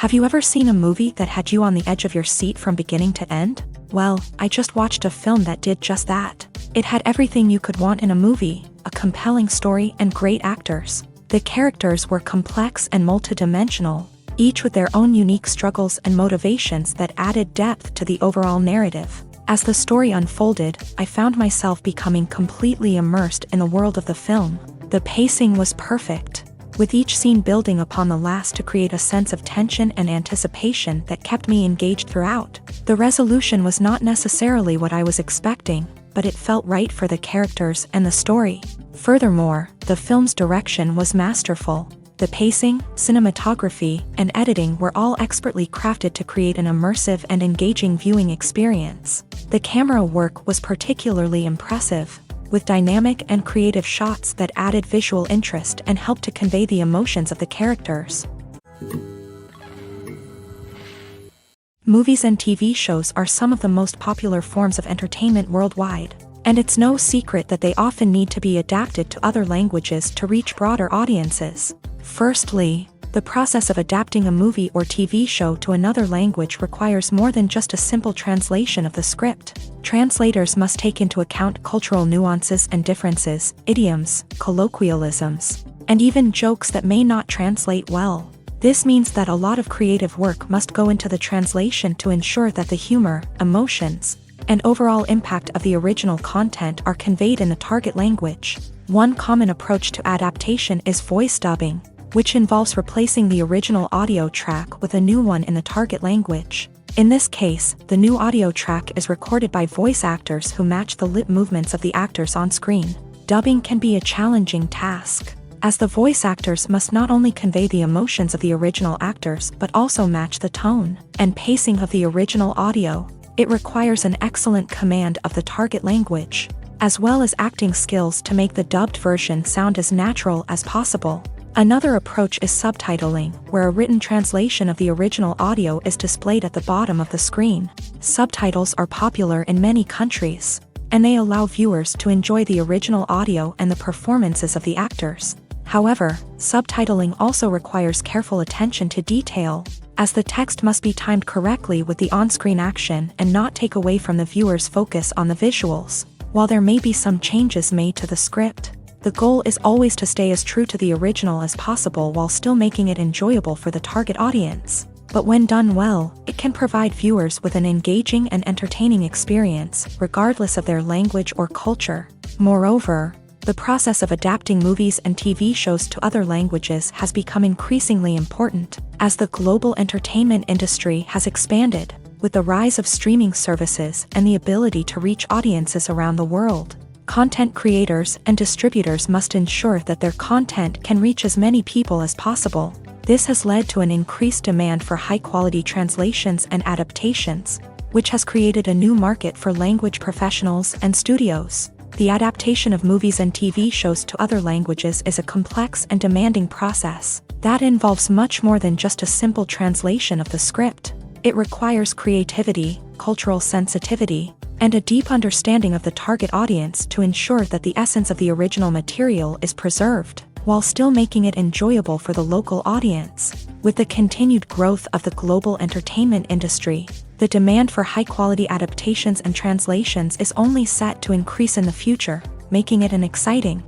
Have you ever seen a movie that had you on the edge of your seat from beginning to end? Well, I just watched a film that did just that. It had everything you could want in a movie, a compelling story and great actors. The characters were complex and multidimensional, each with their own unique struggles and motivations that added depth to the overall narrative. As the story unfolded, I found myself becoming completely immersed in the world of the film. The pacing was perfect, with each scene building upon the last to create a sense of tension and anticipation that kept me engaged throughout. The resolution was not necessarily what I was expecting, but it felt right for the characters and the story. Furthermore, the film's direction was masterful. The pacing, cinematography, and editing were all expertly crafted to create an immersive and engaging viewing experience. The camera work was particularly impressive, with dynamic and creative shots that added visual interest and helped to convey the emotions of the characters. Movies and TV shows are some of the most popular forms of entertainment worldwide, and it's no secret that they often need to be adapted to other languages to reach broader audiences. Firstly, the process of adapting a movie or TV show to another language requires more than just a simple translation of the script. Translators must take into account cultural nuances and differences, idioms, colloquialisms, and even jokes that may not translate well. This means that a lot of creative work must go into the translation to ensure that the humor, emotions, and overall impact of the original content are conveyed in the target language. One common approach to adaptation is voice dubbing, which involves replacing the original audio track with a new one in the target language. In this case, the new audio track is recorded by voice actors who match the lip movements of the actors on screen. Dubbing can be a challenging task, as the voice actors must not only convey the emotions of the original actors but also match the tone and pacing of the original audio. It requires an excellent command of the target language, as well as acting skills to make the dubbed version sound as natural as possible. Another approach is subtitling, where a written translation of the original audio is displayed at the bottom of the screen. Subtitles are popular in many countries, and they allow viewers to enjoy the original audio and the performances of the actors. However, subtitling also requires careful attention to detail, as the text must be timed correctly with the on-screen action and not take away from the viewer's focus on the visuals. While there may be some changes made to the script, the goal is always to stay as true to the original as possible while still making it enjoyable for the target audience. But when done well, it can provide viewers with an engaging and entertaining experience, regardless of their language or culture. Moreover, the process of adapting movies and TV shows to other languages has become increasingly important, as the global entertainment industry has expanded, with the rise of streaming services and the ability to reach audiences around the world. Content creators and distributors must ensure that their content can reach as many people as possible. This has led to an increased demand for high-quality translations and adaptations, which has created a new market for language professionals and studios. The adaptation of movies and TV shows to other languages is a complex and demanding process that involves much more than just a simple translation of the script. It requires creativity, cultural sensitivity, and a deep understanding of the target audience to ensure that the essence of the original material is preserved, while still making it enjoyable for the local audience. With the continued growth of the global entertainment industry, the demand for high-quality adaptations and translations is only set to increase in the future, making it an exciting.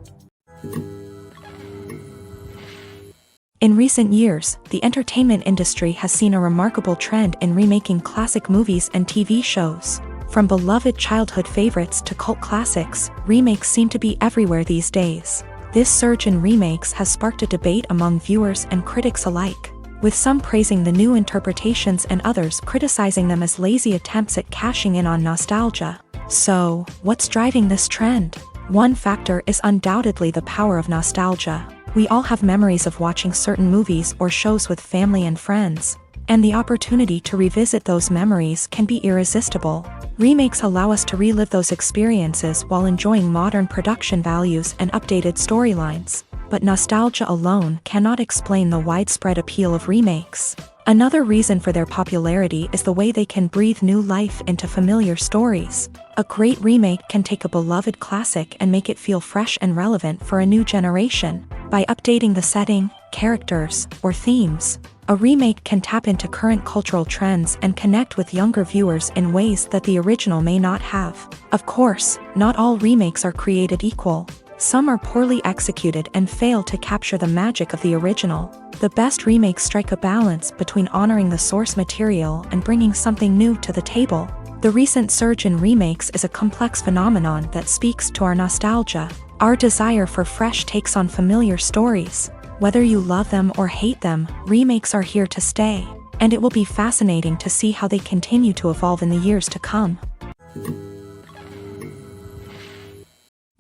In recent years, the entertainment industry has seen a remarkable trend in remaking classic movies and TV shows. From beloved childhood favorites to cult classics, remakes seem to be everywhere these days. This surge in remakes has sparked a debate among viewers and critics alike, with some praising the new interpretations and others criticizing them as lazy attempts at cashing in on nostalgia. So, what's driving this trend? One factor is undoubtedly the power of nostalgia. We all have memories of watching certain movies or shows with family and friends, and the opportunity to revisit those memories can be irresistible. Remakes allow us to relive those experiences while enjoying modern production values and updated storylines. But nostalgia alone cannot explain the widespread appeal of remakes. Another reason for their popularity is the way they can breathe new life into familiar stories. A great remake can take a beloved classic and make it feel fresh and relevant for a new generation. By updating the setting, characters, or themes. A remake can tap into current cultural trends and connect with younger viewers in ways that the original may not have. Of course, not all remakes are created equal. Some are poorly executed and fail to capture the magic of the original. The best remakes strike a balance between honoring the source material and bringing something new to the table. The recent surge in remakes is a complex phenomenon that speaks to our nostalgia, our desire for fresh takes on familiar stories. Whether you love them or hate them, remakes are here to stay, and it will be fascinating to see how they continue to evolve in the years to come.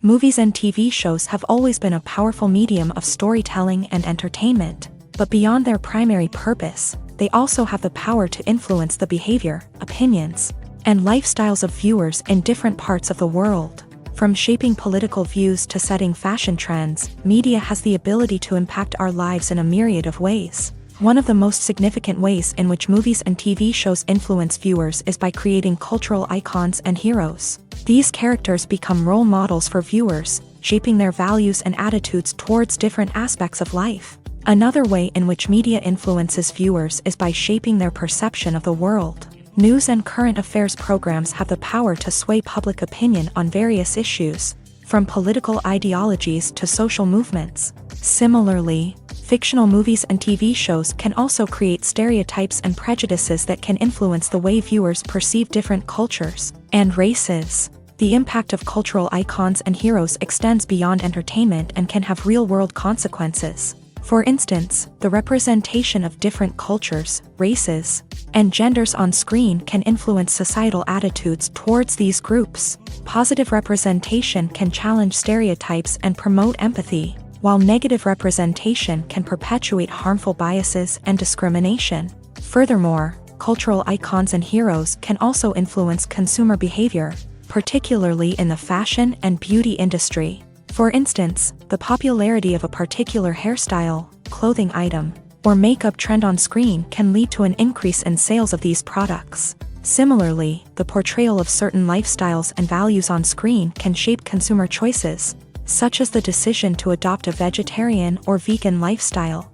Movies and TV shows have always been a powerful medium of storytelling and entertainment, but beyond their primary purpose, they also have the power to influence the behavior, opinions, and lifestyles of viewers in different parts of the world. From shaping political views to setting fashion trends, media has the ability to impact our lives in a myriad of ways. One of the most significant ways in which movies and TV shows influence viewers is by creating cultural icons and heroes. These characters become role models for viewers, shaping their values and attitudes towards different aspects of life. Another way in which media influences viewers is by shaping their perception of the world. News and current affairs programs have the power to sway public opinion on various issues, from political ideologies to social movements. Similarly, fictional movies and TV shows can also create stereotypes and prejudices that can influence the way viewers perceive different cultures and races. The impact of cultural icons and heroes extends beyond entertainment and can have real-world consequences. For instance, the representation of different cultures, races, and genders on screen can influence societal attitudes towards these groups. Positive representation can challenge stereotypes and promote empathy, while negative representation can perpetuate harmful biases and discrimination. Furthermore, cultural icons and heroes can also influence consumer behavior, particularly in the fashion and beauty industry. For instance, the popularity of a particular hairstyle, clothing item, or makeup trend on screen can lead to an increase in sales of these products. Similarly, the portrayal of certain lifestyles and values on screen can shape consumer choices, such as the decision to adopt a vegetarian or vegan lifestyle.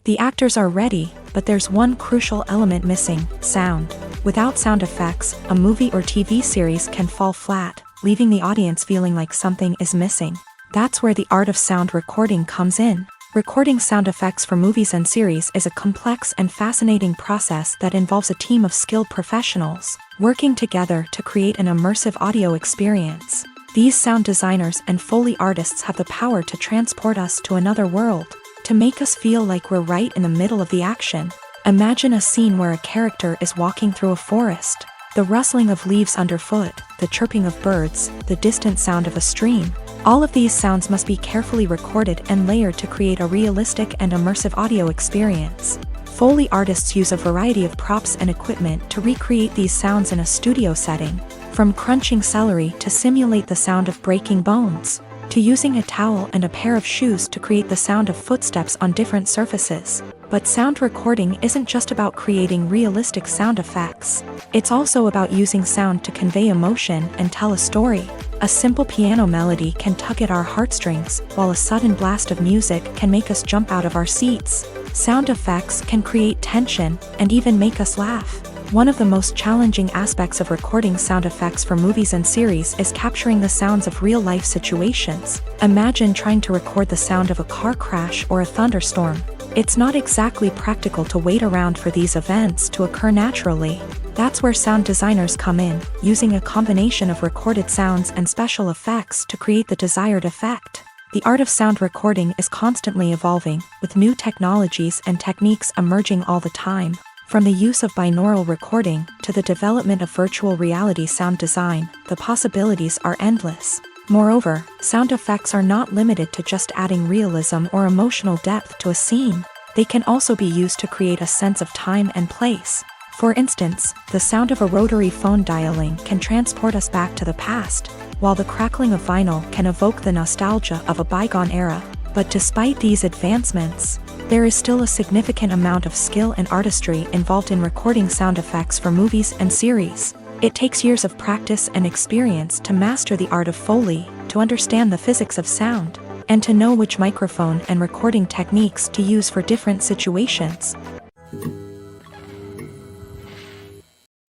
The actors are ready, but there's one crucial element missing: sound. Without sound effects, a movie or TV series can fall flat, leaving the audience feeling like something is missing. That's where the art of sound recording comes in. Recording sound effects for movies and series is a complex and fascinating process that involves a team of skilled professionals working together to create an immersive audio experience. These sound designers and Foley artists have the power to transport us to another world, to make us feel like we're right in the middle of the action. Imagine a scene where a character is walking through a forest. The rustling of leaves underfoot, the chirping of birds, the distant sound of a stream. All of these sounds must be carefully recorded and layered to create a realistic and immersive audio experience. Foley artists use a variety of props and equipment to recreate these sounds in a studio setting, from crunching celery to simulate the sound of breaking bones, to using a towel and a pair of shoes to create the sound of footsteps on different surfaces. But sound recording isn't just about creating realistic sound effects. It's also about using sound to convey emotion and tell a story. A simple piano melody can tug at our heartstrings, while a sudden blast of music can make us jump out of our seats. Sound effects can create tension and even make us laugh. One of the most challenging aspects of recording sound effects for movies and series is capturing the sounds of real-life situations. Imagine trying to record the sound of a car crash or a thunderstorm. It's not exactly practical to wait around for these events to occur naturally. That's where sound designers come in, using a combination of recorded sounds and special effects to create the desired effect. The art of sound recording is constantly evolving, with new technologies and techniques emerging all the time. From the use of binaural recording to the development of virtual reality sound design, the possibilities are endless. Moreover, sound effects are not limited to just adding realism or emotional depth to a scene. They can also be used to create a sense of time and place. For instance, the sound of a rotary phone dialing can transport us back to the past, while the crackling of vinyl can evoke the nostalgia of a bygone era. But despite these advancements, there is still a significant amount of skill and artistry involved in recording sound effects for movies and series. It takes years of practice and experience to master the art of Foley, to understand the physics of sound, and to know which microphone and recording techniques to use for different situations.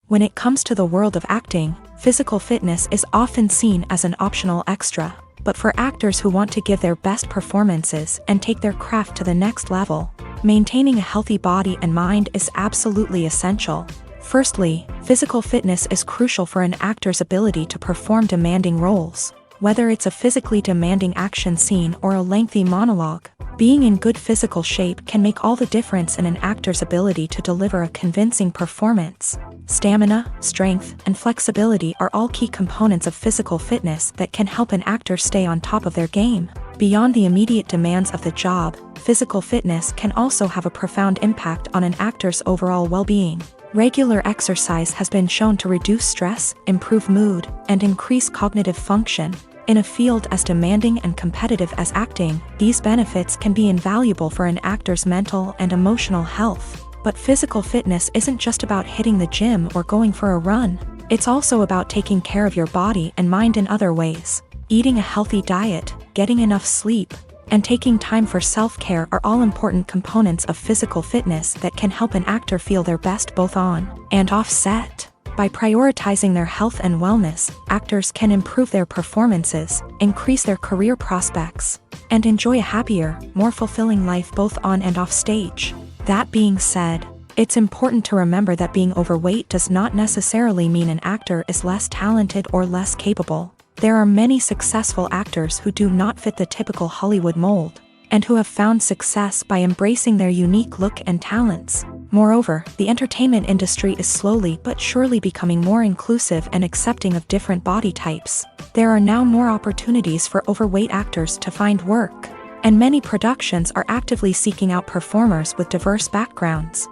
When it comes to the world of acting, physical fitness is often seen as an optional extra. But for actors who want to give their best performances and take their craft to the next level, maintaining a healthy body and mind is absolutely essential. Firstly, physical fitness is crucial for an actor's ability to perform demanding roles. Whether it's a physically demanding action scene or a lengthy monologue, being in good physical shape can make all the difference in an actor's ability to deliver a convincing performance. Stamina, strength, and flexibility are all key components of physical fitness that can help an actor stay on top of their game. Beyond the immediate demands of the job, physical fitness can also have a profound impact on an actor's overall well-being. Regular exercise has been shown to reduce stress, improve mood, and increase cognitive function. In a field as demanding and competitive as acting, these benefits can be invaluable for an actor's mental and emotional health. But physical fitness isn't just about hitting the gym or going for a run. It's also about taking care of your body and mind in other ways. Eating a healthy diet, getting enough sleep, and taking time for self-care are all important components of physical fitness that can help an actor feel their best both on and off set. By prioritizing their health and wellness, actors can improve their performances, increase their career prospects, and enjoy a happier, more fulfilling life both on and off stage. That being said, it's important to remember that being overweight does not necessarily mean an actor is less talented or less capable. There are many successful actors who do not fit the typical Hollywood mold, and who have found success by embracing their unique look and talents. Moreover, the entertainment industry is slowly but surely becoming more inclusive and accepting of different body types. There are now more opportunities for overweight actors to find work, and many productions are actively seeking out performers with diverse backgrounds.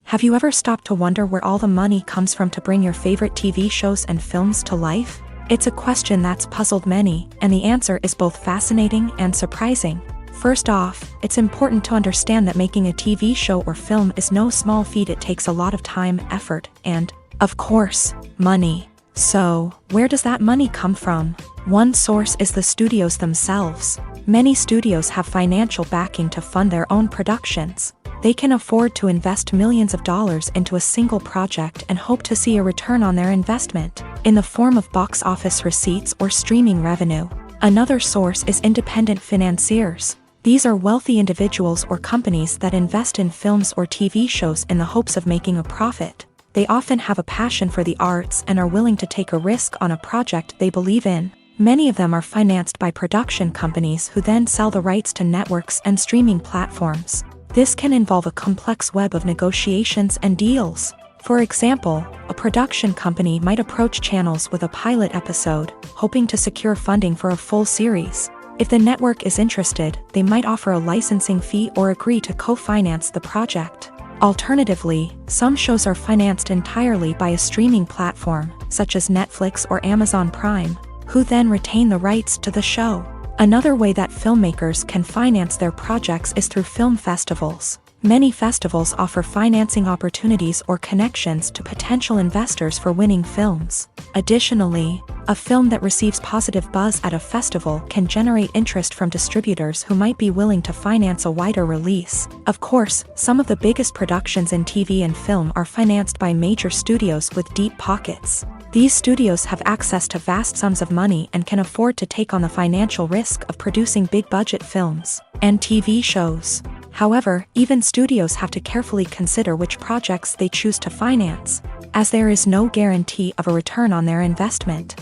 Have you ever stopped to wonder where all the money comes from to bring your favorite TV shows and films to life? It's a question that's puzzled many, and the answer is both fascinating and surprising. First off, it's important to understand that making a TV show or film is no small feat. It takes a lot of time, effort, and, of course, money. So, where does that money come from? One source is the studios themselves. Many studios have financial backing to fund their own productions. They can afford to invest millions of dollars into a single project and hope to see a return on their investment, in the form of box office receipts or streaming revenue. Another source is independent financiers. These are wealthy individuals or companies that invest in films or TV shows in the hopes of making a profit. They often have a passion for the arts and are willing to take a risk on a project they believe in. Many of them are financed by production companies who then sell the rights to networks and streaming platforms. This can involve a complex web of negotiations and deals. For example, a production company might approach channels with a pilot episode, hoping to secure funding for a full series. If the network is interested, they might offer a licensing fee or agree to co-finance the project. Alternatively, some shows are financed entirely by a streaming platform, such as Netflix or Amazon Prime, who then retain the rights to the show. Another way that filmmakers can finance their projects is through film festivals. Many festivals offer financing opportunities or connections to potential investors for winning films. Additionally, a film that receives positive buzz at a festival can generate interest from distributors who might be willing to finance a wider release. Of course, some of the biggest productions in TV and film are financed by major studios with deep pockets. These studios have access to vast sums of money and can afford to take on the financial risk of producing big-budget films and TV shows. However, even studios have to carefully consider which projects they choose to finance, as there is no guarantee of a return on their investment.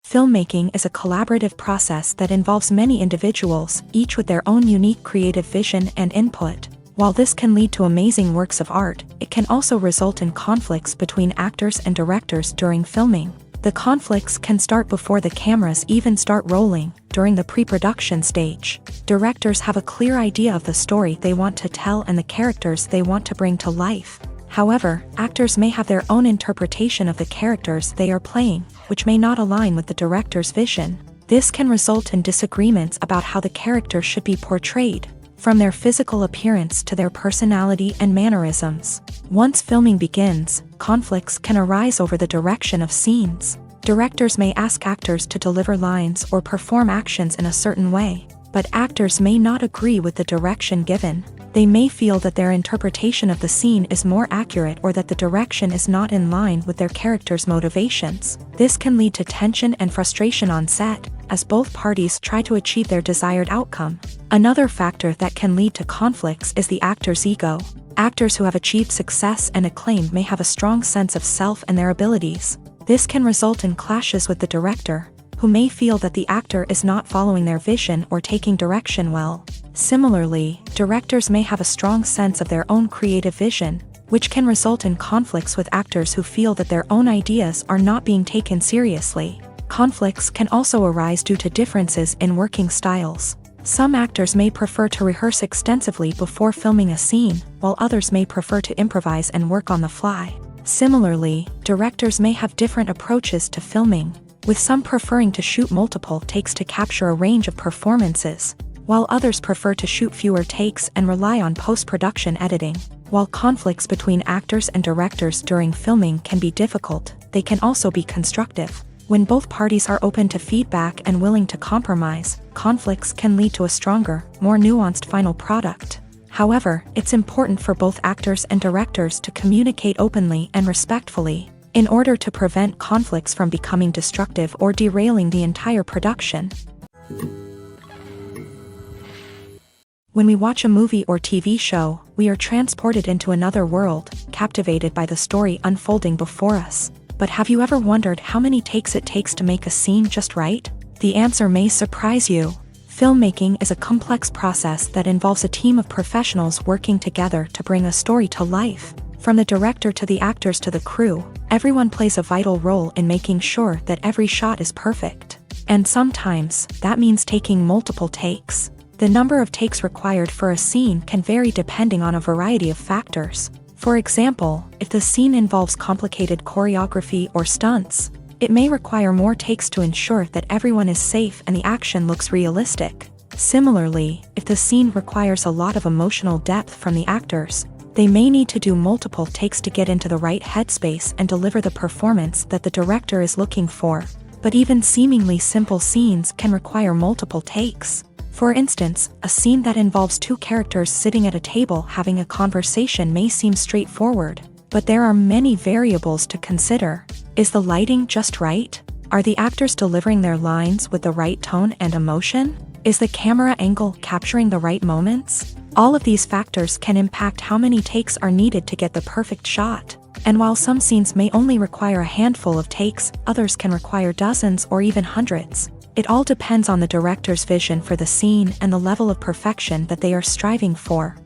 Filmmaking is a collaborative process that involves many individuals, each with their own unique creative vision and input. While this can lead to amazing works of art, it can also result in conflicts between actors and directors during filming. The conflicts can start before the cameras even start rolling, during the pre-production stage. Directors have a clear idea of the story they want to tell and the characters they want to bring to life. However, actors may have their own interpretation of the characters they are playing, which may not align with the director's vision. This can result in disagreements about how the character should be portrayed. from their physical appearance to their personality and mannerisms. Once filming begins, conflicts can arise over the direction of scenes. Directors may ask actors to deliver lines or perform actions in a certain way, but actors may not agree with the direction given. They may feel that their interpretation of the scene is more accurate or that the direction is not in line with their character's motivations. This can lead to tension and frustration on set, as both parties try to achieve their desired outcome. Another factor that can lead to conflicts is the actor's ego. Actors who have achieved success and acclaim may have a strong sense of self and their abilities. This can result in clashes with the director, who may feel that the actor is not following their vision or taking direction well. Similarly, directors may have a strong sense of their own creative vision, which can result in conflicts with actors who feel that their own ideas are not being taken seriously. Conflicts can also arise due to differences in working styles. Some actors may prefer to rehearse extensively before filming a scene, while others may prefer to improvise and work on the fly. Similarly, directors may have different approaches to filming, with some preferring to shoot multiple takes to capture a range of performances, while others prefer to shoot fewer takes and rely on post-production editing. While conflicts between actors and directors during filming can be difficult, they can also be constructive. When both parties are open to feedback and willing to compromise, conflicts can lead to a stronger, more nuanced final product. However, it's important for both actors and directors to communicate openly and respectfully, in order to prevent conflicts from becoming destructive or derailing the entire production. When we watch a movie or TV show, we are transported into another world, captivated by the story unfolding before us. But have you ever wondered how many takes it takes to make a scene just right? The answer may surprise you. Filmmaking is a complex process that involves a team of professionals working together to bring a story to life. From the director to the actors to the crew, everyone plays a vital role in making sure that every shot is perfect. And sometimes, that means taking multiple takes. The number of takes required for a scene can vary depending on a variety of factors. For example, if the scene involves complicated choreography or stunts, it may require more takes to ensure that everyone is safe and the action looks realistic. Similarly, if the scene requires a lot of emotional depth from the actors, they may need to do multiple takes to get into the right headspace and deliver the performance that the director is looking for. But even seemingly simple scenes can require multiple takes. For instance, a scene that involves two characters sitting at a table having a conversation may seem straightforward, but there are many variables to consider. Is the lighting just right? Are the actors delivering their lines with the right tone and emotion? Is the camera angle capturing the right moments? All of these factors can impact how many takes are needed to get the perfect shot. And while some scenes may only require a handful of takes, others can require dozens or even hundreds. It all depends on the director's vision for the scene and the level of perfection that they are striving for.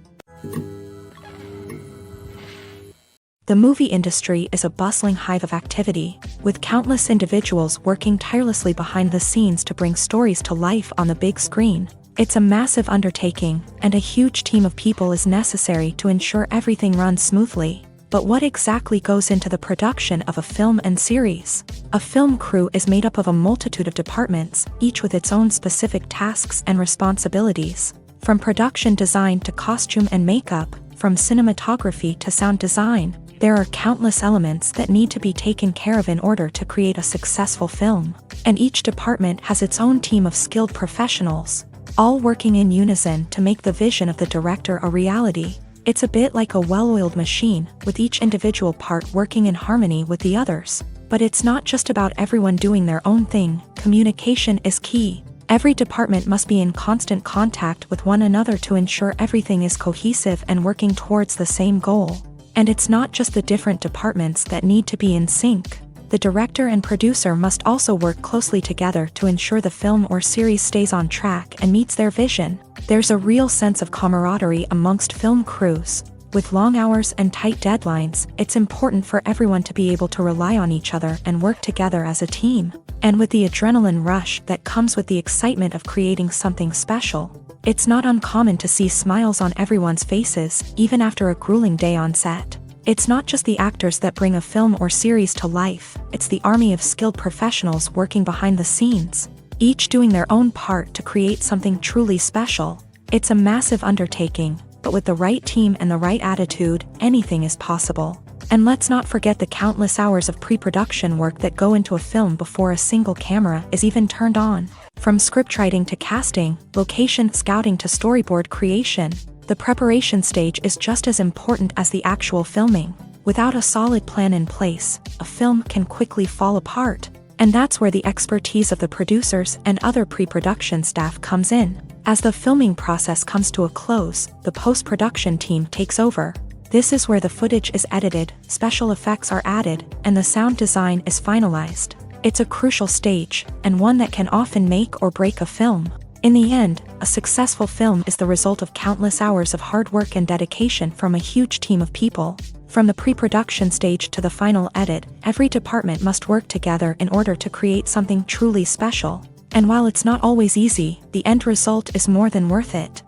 The movie industry is a bustling hive of activity, with countless individuals working tirelessly behind the scenes to bring stories to life on the big screen. It's a massive undertaking, and a huge team of people is necessary to ensure everything runs smoothly. But what exactly goes into the production of a film and series? A film crew is made up of a multitude of departments, each with its own specific tasks and responsibilities. From production design to costume and makeup, from cinematography to sound design, there are countless elements that need to be taken care of in order to create a successful film. And each department has its own team of skilled professionals, all working in unison to make the vision of the director a reality. It's a bit like a well-oiled machine, with each individual part working in harmony with the others. But it's not just about everyone doing their own thing. Communication is key. Every department must be in constant contact with one another to ensure everything is cohesive and working towards the same goal. And it's not just the different departments that need to be in sync. The director and producer must also work closely together to ensure the film or series stays on track and meets their vision. There's a real sense of camaraderie amongst film crews. With long hours and tight deadlines, it's important for everyone to be able to rely on each other and work together as a team. And with the adrenaline rush that comes with the excitement of creating something special, it's not uncommon to see smiles on everyone's faces, even after a grueling day on set. It's not just the actors that bring a film or series to life, it's the army of skilled professionals working behind the scenes, each doing their own part to create something truly special. It's a massive undertaking, but with the right team and the right attitude, anything is possible. And let's not forget the countless hours of pre-production work that go into a film before a single camera is even turned on. From scriptwriting to casting, location scouting to storyboard creation, the preparation stage is just as important as the actual filming. Without a solid plan in place, a film can quickly fall apart. And that's where the expertise of the producers and other pre-production staff comes in. As the filming process comes to a close, the post-production team takes over. This is where the footage is edited, special effects are added, and the sound design is finalized. It's a crucial stage, and one that can often make or break a film. In the end, a successful film is the result of countless hours of hard work and dedication from a huge team of people. From the pre-production stage to the final edit, every department must work together in order to create something truly special. And while it's not always easy, the end result is more than worth it.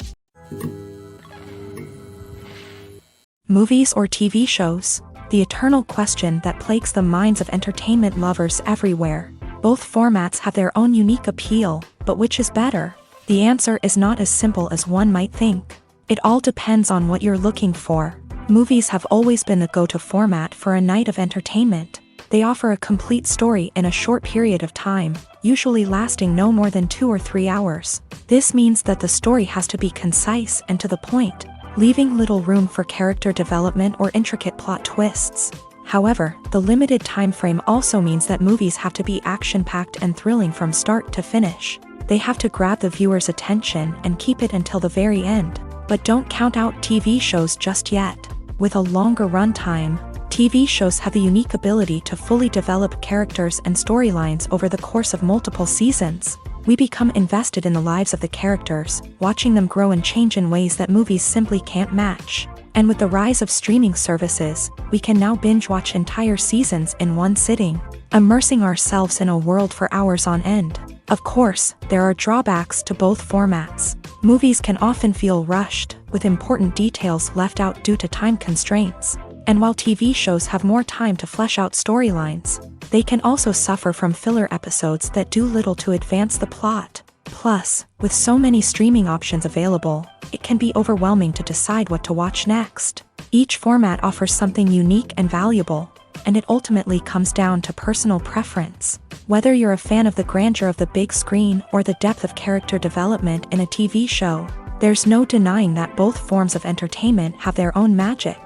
Movies or TV shows? The eternal question that plagues the minds of entertainment lovers everywhere. Both formats have their own unique appeal, but which is better? The answer is not as simple as one might think. It all depends on what you're looking for. Movies have always been the go-to format for a night of entertainment. They offer a complete story in a short period of time, usually lasting no more than 2 or 3 hours. This means that the story has to be concise and to the point, leaving little room for character development or intricate plot twists. However, the limited time frame also means that movies have to be action-packed and thrilling from start to finish. They have to grab the viewer's attention and keep it until the very end. But don't count out TV shows just yet. With a longer runtime, TV shows have the unique ability to fully develop characters and storylines over the course of multiple seasons. We become invested in the lives of the characters, watching them grow and change in ways that movies simply can't match. And with the rise of streaming services, we can now binge-watch entire seasons in one sitting, immersing ourselves in a world for hours on end. Of course, there are drawbacks to both formats. Movies can often feel rushed, with important details left out due to time constraints. And while TV shows have more time to flesh out storylines, they can also suffer from filler episodes that do little to advance the plot. Plus, with so many streaming options available, it can be overwhelming to decide what to watch next. Each format offers something unique and valuable, and it ultimately comes down to personal preference. Whether you're a fan of the grandeur of the big screen or the depth of character development in a TV show, there's no denying that both forms of entertainment have their own magic.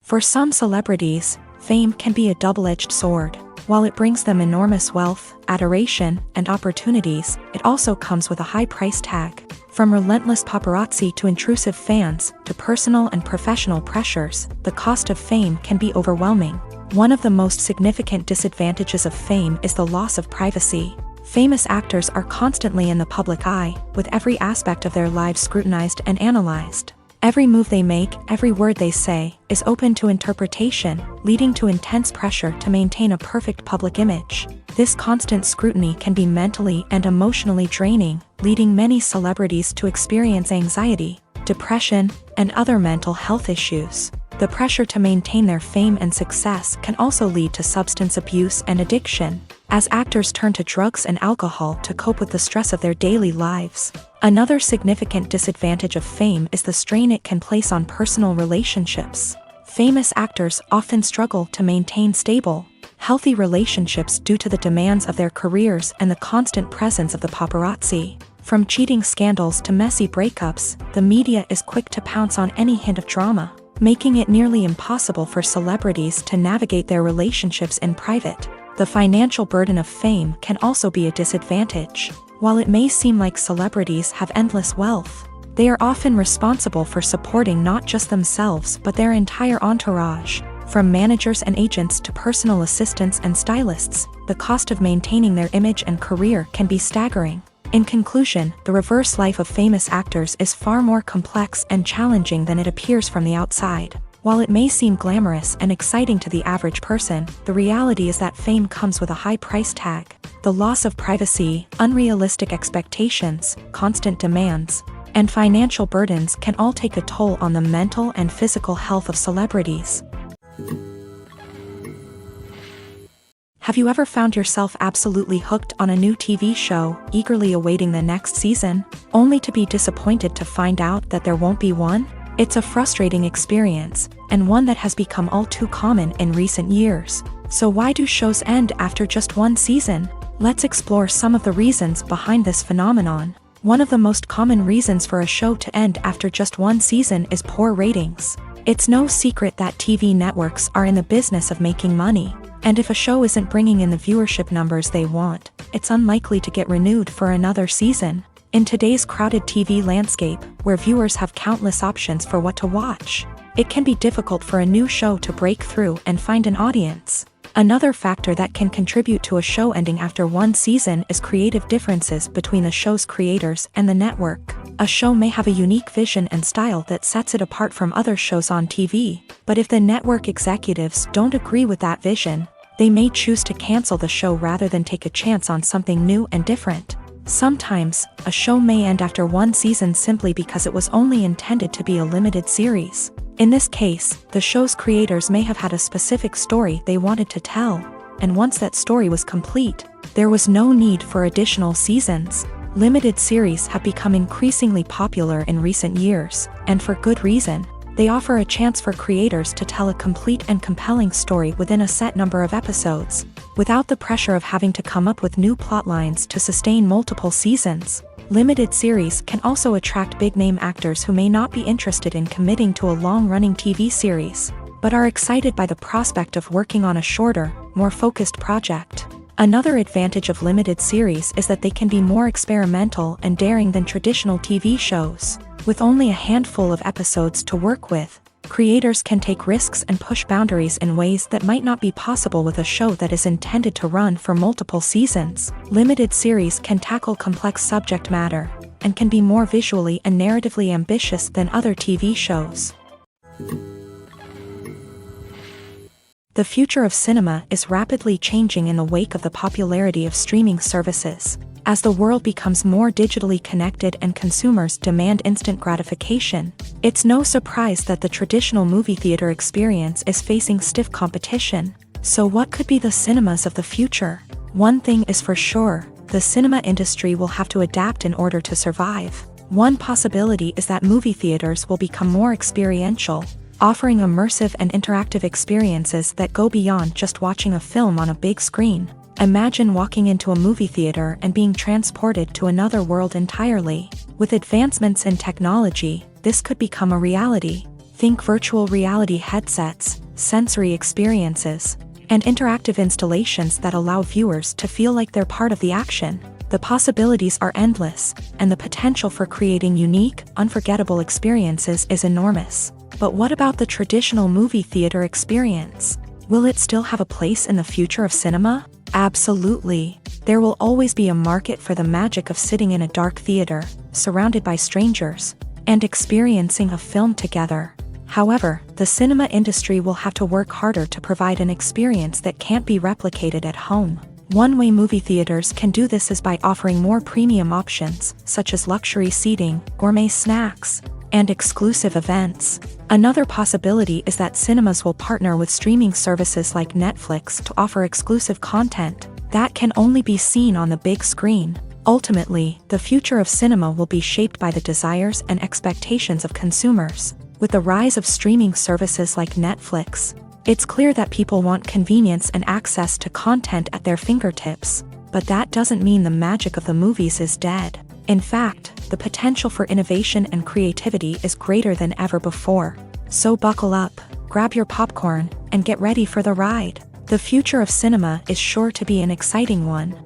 For some celebrities, fame can be a double-edged sword. While it brings them enormous wealth, adoration, and opportunities, it also comes with a high price tag. From relentless paparazzi to intrusive fans, to personal and professional pressures, the cost of fame can be overwhelming. One of the most significant disadvantages of fame is the loss of privacy. Famous actors are constantly in the public eye, with every aspect of their lives scrutinized and analyzed. Every move they make, every word they say, is open to interpretation, leading to intense pressure to maintain a perfect public image. This constant scrutiny can be mentally and emotionally draining, leading many celebrities to experience anxiety, depression, and other mental health issues. The pressure to maintain their fame and success can also lead to substance abuse and addiction, as actors turn to drugs and alcohol to cope with the stress of their daily lives. Another significant disadvantage of fame is the strain it can place on personal relationships. Famous actors often struggle to maintain stable, healthy relationships due to the demands of their careers and the constant presence of the paparazzi. From cheating scandals to messy breakups, the media is quick to pounce on any hint of drama, making it nearly impossible for celebrities to navigate their relationships in private. The financial burden of fame can also be a disadvantage. While it may seem like celebrities have endless wealth, they are often responsible for supporting not just themselves but their entire entourage. From managers and agents to personal assistants and stylists, the cost of maintaining their image and career can be staggering. In conclusion, the reverse life of famous actors is far more complex and challenging than it appears from the outside. While it may seem glamorous and exciting to the average person, the reality is that fame comes with a high price tag. The loss of privacy, unrealistic expectations, constant demands, and financial burdens can all take a toll on the mental and physical health of celebrities. Have you ever found yourself absolutely hooked on a new TV show, eagerly awaiting the next season, only to be disappointed to find out that there won't be one? It's a frustrating experience, and one that has become all too common in recent years. So why do shows end after just one season? Let's explore some of the reasons behind this phenomenon. One of the most common reasons for a show to end after just one season is poor ratings. It's no secret that TV networks are in the business of making money. And if a show isn't bringing in the viewership numbers they want, it's unlikely to get renewed for another season. In today's crowded TV landscape, where viewers have countless options for what to watch, it can be difficult for a new show to break through and find an audience. Another factor that can contribute to a show ending after one season is creative differences between the show's creators and the network. A show may have a unique vision and style that sets it apart from other shows on TV, but if the network executives don't agree with that vision, they may choose to cancel the show rather than take a chance on something new and different. Sometimes, a show may end after one season simply because it was only intended to be a limited series. In this case, the show's creators may have had a specific story they wanted to tell, and once that story was complete, there was no need for additional seasons. Limited series have become increasingly popular in recent years, and for good reason. They offer a chance for creators to tell a complete and compelling story within a set number of episodes, without the pressure of having to come up with new plotlines to sustain multiple seasons. Limited series can also attract big-name actors who may not be interested in committing to a long-running TV series, but are excited by the prospect of working on a shorter, more focused project. Another advantage of limited series is that they can be more experimental and daring than traditional TV shows. With only a handful of episodes to work with, creators can take risks and push boundaries in ways that might not be possible with a show that is intended to run for multiple seasons. Limited series can tackle complex subject matter, and can be more visually and narratively ambitious than other TV shows. The future of cinema is rapidly changing in the wake of the popularity of streaming services. As the world becomes more digitally connected and consumers demand instant gratification, it's no surprise that the traditional movie theater experience is facing stiff competition. So what could be the cinemas of the future? One thing is for sure, the cinema industry will have to adapt in order to survive. One possibility is that movie theaters will become more experiential, offering immersive and interactive experiences that go beyond just watching a film on a big screen. Imagine walking into a movie theater and being transported to another world entirely. With advancements in technology, this could become a reality. Think virtual reality headsets, sensory experiences, and interactive installations that allow viewers to feel like they're part of the action. The possibilities are endless, and the potential for creating unique, unforgettable experiences is enormous. But what about the traditional movie theater experience? Will it still have a place in the future of cinema? Absolutely. There will always be a market for the magic of sitting in a dark theater, surrounded by strangers, and experiencing a film together. However, the cinema industry will have to work harder to provide an experience that can't be replicated at home. One way movie theaters can do this is by offering more premium options, such as luxury seating, gourmet snacks, and exclusive events. Another possibility is that cinemas will partner with streaming services like Netflix to offer exclusive content that can only be seen on the big screen. Ultimately, the future of cinema will be shaped by the desires and expectations of consumers. With the rise of streaming services like Netflix, it's clear that people want convenience and access to content at their fingertips, but that doesn't mean the magic of the movies is dead. In fact, the potential for innovation and creativity is greater than ever before. So buckle up, grab your popcorn, and get ready for the ride. The future of cinema is sure to be an exciting one.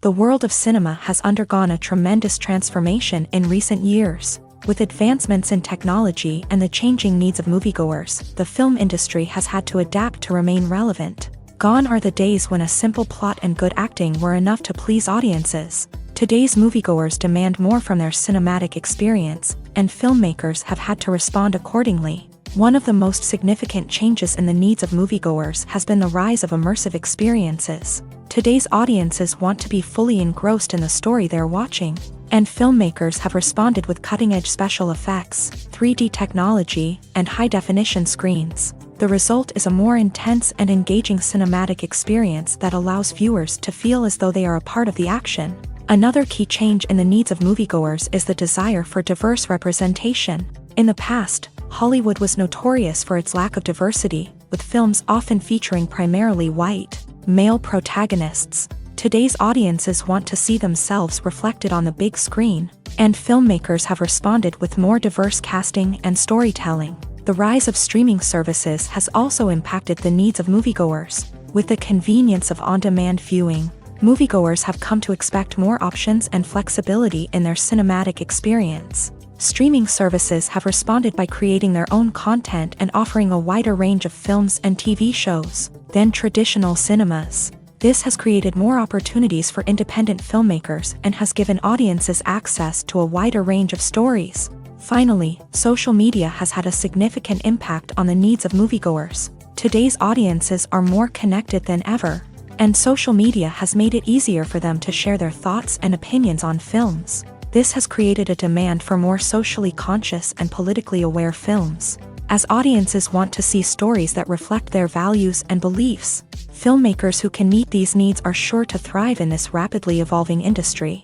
The world of cinema has undergone a tremendous transformation in recent years. With advancements in technology and the changing needs of moviegoers, the film industry has had to adapt to remain relevant. Gone are the days when a simple plot and good acting were enough to please audiences. Today's moviegoers demand more from their cinematic experience, and filmmakers have had to respond accordingly. One of the most significant changes in the needs of moviegoers has been the rise of immersive experiences. Today's audiences want to be fully engrossed in the story they're watching, and filmmakers have responded with cutting-edge special effects, 3D technology, and high-definition screens. The result is a more intense and engaging cinematic experience that allows viewers to feel as though they are a part of the action. Another key change in the needs of moviegoers is the desire for diverse representation. In the past, Hollywood was notorious for its lack of diversity, with films often featuring primarily white, male protagonists. Today's audiences want to see themselves reflected on the big screen, and filmmakers have responded with more diverse casting and storytelling. The rise of streaming services has also impacted the needs of moviegoers. With the convenience of on-demand viewing, moviegoers have come to expect more options and flexibility in their cinematic experience. Streaming services have responded by creating their own content and offering a wider range of films and TV shows than traditional cinemas. This has created more opportunities for independent filmmakers and has given audiences access to a wider range of stories. Finally, social media has had a significant impact on the needs of moviegoers. Today's audiences are more connected than ever, and social media has made it easier for them to share their thoughts and opinions on films. This has created a demand for more socially conscious and politically aware films. As audiences want to see stories that reflect their values and beliefs, filmmakers who can meet these needs are sure to thrive in this rapidly evolving industry.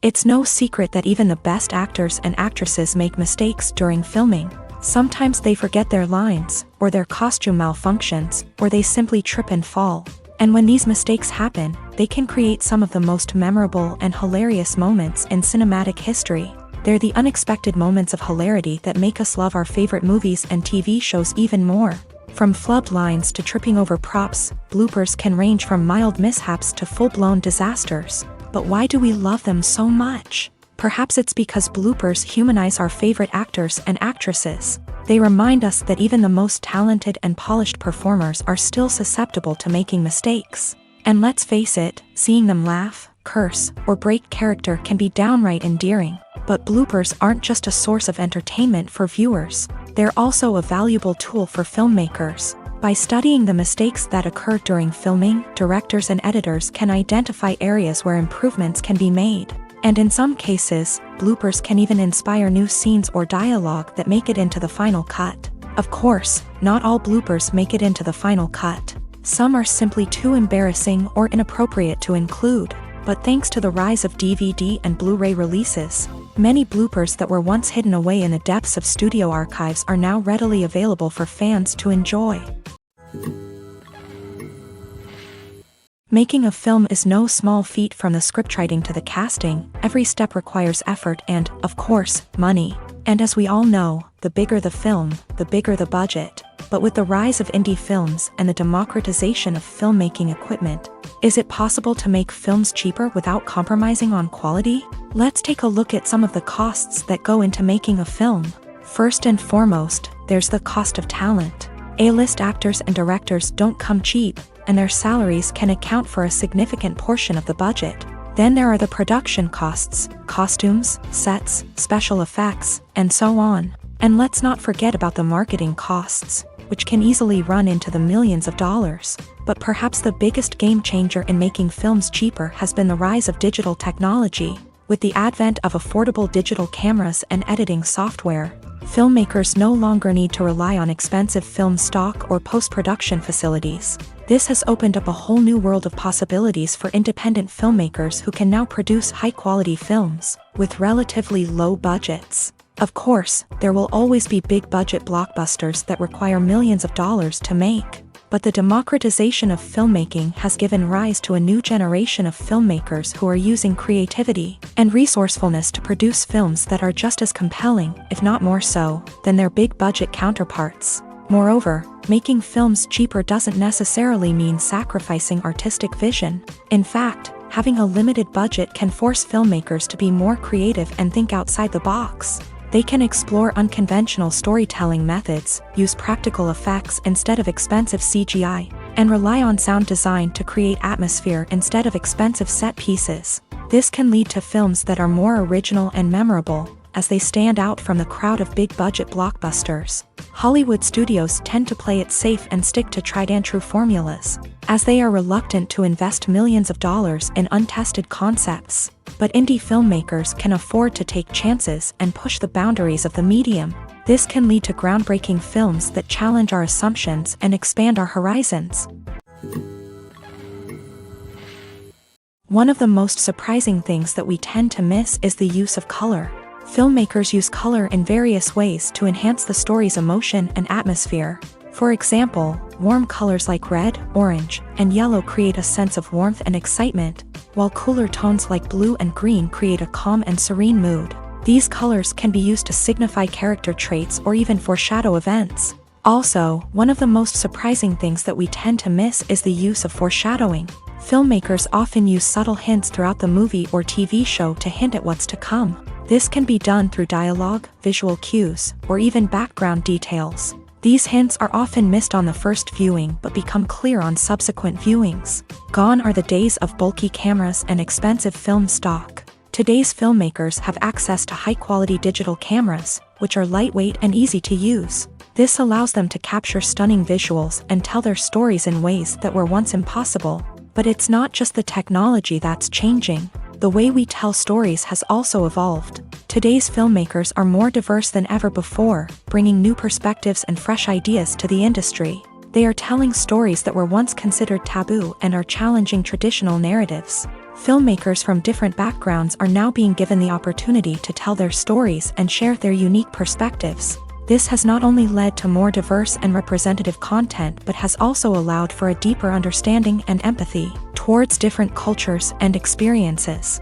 It's no secret that even the best actors and actresses make mistakes during filming. Sometimes they forget their lines, or their costume malfunctions, or they simply trip and fall. And when these mistakes happen, they can create some of the most memorable and hilarious moments in cinematic history. They're the unexpected moments of hilarity that make us love our favorite movies and TV shows even more. From flubbed lines to tripping over props, bloopers can range from mild mishaps to full-blown disasters. But why do we love them so much? Perhaps it's because bloopers humanize our favorite actors and actresses. They remind us that even the most talented and polished performers are still susceptible to making mistakes. And let's face it, seeing them laugh, curse, or break character can be downright endearing. But bloopers aren't just a source of entertainment for viewers. They're also a valuable tool for filmmakers. By studying the mistakes that occur during filming, directors and editors can identify areas where improvements can be made. And in some cases, bloopers can even inspire new scenes or dialogue that make it into the final cut. Of course, not all bloopers make it into the final cut. Some are simply too embarrassing or inappropriate to include. But thanks to the rise of DVD and Blu-ray releases, many bloopers that were once hidden away in the depths of studio archives are now readily available for fans to enjoy. Making a film is no small feat. From the scriptwriting to the casting, every step requires effort and, of course, money. And as we all know, the bigger the film, the bigger the budget. But with the rise of indie films and the democratization of filmmaking equipment, is it possible to make films cheaper without compromising on quality? Let's take a look at some of the costs that go into making a film. First and foremost, there's the cost of talent. A-list actors and directors don't come cheap, and their salaries can account for a significant portion of the budget. Then there are the production costs, costumes, sets, special effects, and so on. And let's not forget about the marketing costs, which can easily run into the millions of dollars. But perhaps the biggest game changer in making films cheaper has been the rise of digital technology. With the advent of affordable digital cameras and editing software, filmmakers no longer need to rely on expensive film stock or post-production facilities. This has opened up a whole new world of possibilities for independent filmmakers who can now produce high-quality films with relatively low budgets. Of course, there will always be big-budget blockbusters that require millions of dollars to make. But the democratization of filmmaking has given rise to a new generation of filmmakers who are using creativity and resourcefulness to produce films that are just as compelling, if not more so, than their big-budget counterparts. Moreover, making films cheaper doesn't necessarily mean sacrificing artistic vision. In fact, having a limited budget can force filmmakers to be more creative and think outside the box. They can explore unconventional storytelling methods, use practical effects instead of expensive CGI, and rely on sound design to create atmosphere instead of expensive set pieces. This can lead to films that are more original and memorable, as they stand out from the crowd of big-budget blockbusters. Hollywood studios tend to play it safe and stick to tried-and-true formulas, as they are reluctant to invest millions of dollars in untested concepts. But indie filmmakers can afford to take chances and push the boundaries of the medium. This can lead to groundbreaking films that challenge our assumptions and expand our horizons. One of the most surprising things that we tend to miss is the use of color. Filmmakers use color in various ways to enhance the story's emotion and atmosphere. For example, warm colors like red, orange, and yellow create a sense of warmth and excitement, while cooler tones like blue and green create a calm and serene mood. These colors can be used to signify character traits or even foreshadow events. Also, one of the most surprising things that we tend to miss is the use of foreshadowing. Filmmakers often use subtle hints throughout the movie or TV show to hint at what's to come. This can be done through dialogue, visual cues, or even background details. These hints are often missed on the first viewing but become clear on subsequent viewings. Gone are the days of bulky cameras and expensive film stock. Today's filmmakers have access to high-quality digital cameras, which are lightweight and easy to use. This allows them to capture stunning visuals and tell their stories in ways that were once impossible. But it's not just the technology that's changing. The way we tell stories has also evolved. Today's filmmakers are more diverse than ever before, bringing new perspectives and fresh ideas to the industry. They are telling stories that were once considered taboo and are challenging traditional narratives. Filmmakers from different backgrounds are now being given the opportunity to tell their stories and share their unique perspectives. This has not only led to more diverse and representative content but has also allowed for a deeper understanding and empathy towards different cultures and experiences.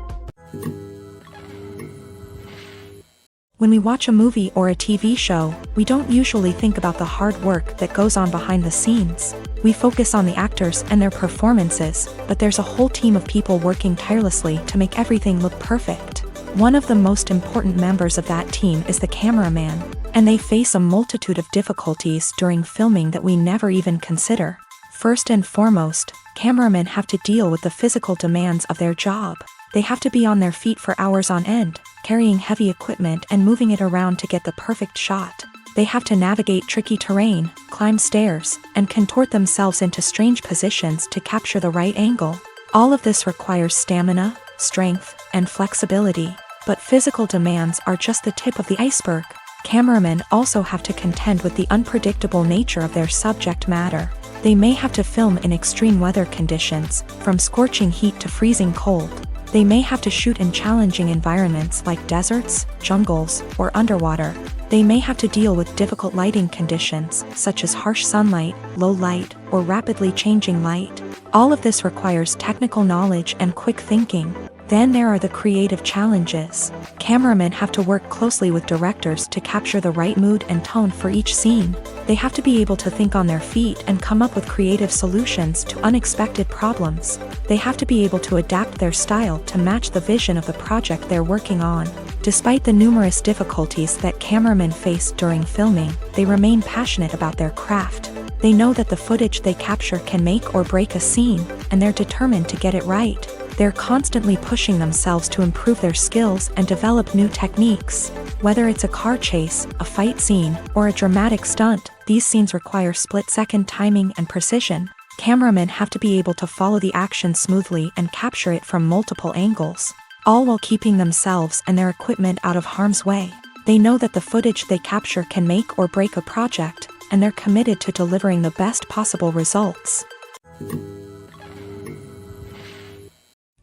When we watch a movie or a TV show, we don't usually think about the hard work that goes on behind the scenes. We focus on the actors and their performances, but there's a whole team of people working tirelessly to make everything look perfect. One of the most important members of that team is the cameraman, and they face a multitude of difficulties during filming that we never even consider. First and foremost, cameramen have to deal with the physical demands of their job. They have to be on their feet for hours on end, carrying heavy equipment and moving it around to get the perfect shot. They have to navigate tricky terrain, climb stairs, and contort themselves into strange positions to capture the right angle. All of this requires stamina, strength, and flexibility. But physical demands are just the tip of the iceberg. Cameramen also have to contend with the unpredictable nature of their subject matter. They may have to film in extreme weather conditions, from scorching heat to freezing cold. They may have to shoot in challenging environments like deserts, jungles, or underwater. They may have to deal with difficult lighting conditions, such as harsh sunlight, low light, or rapidly changing light. All of this requires technical knowledge and quick thinking. Then there are the creative challenges. Cameramen have to work closely with directors to capture the right mood and tone for each scene. They have to be able to think on their feet and come up with creative solutions to unexpected problems. They have to be able to adapt their style to match the vision of the project they're working on. Despite the numerous difficulties that cameramen face during filming, they remain passionate about their craft. They know that the footage they capture can make or break a scene, and they're determined to get it right. They're constantly pushing themselves to improve their skills and develop new techniques. Whether it's a car chase, a fight scene, or a dramatic stunt, these scenes require split-second timing and precision. Cameramen have to be able to follow the action smoothly and capture it from multiple angles, all while keeping themselves and their equipment out of harm's way. They know that the footage they capture can make or break a project, and they're committed to delivering the best possible results.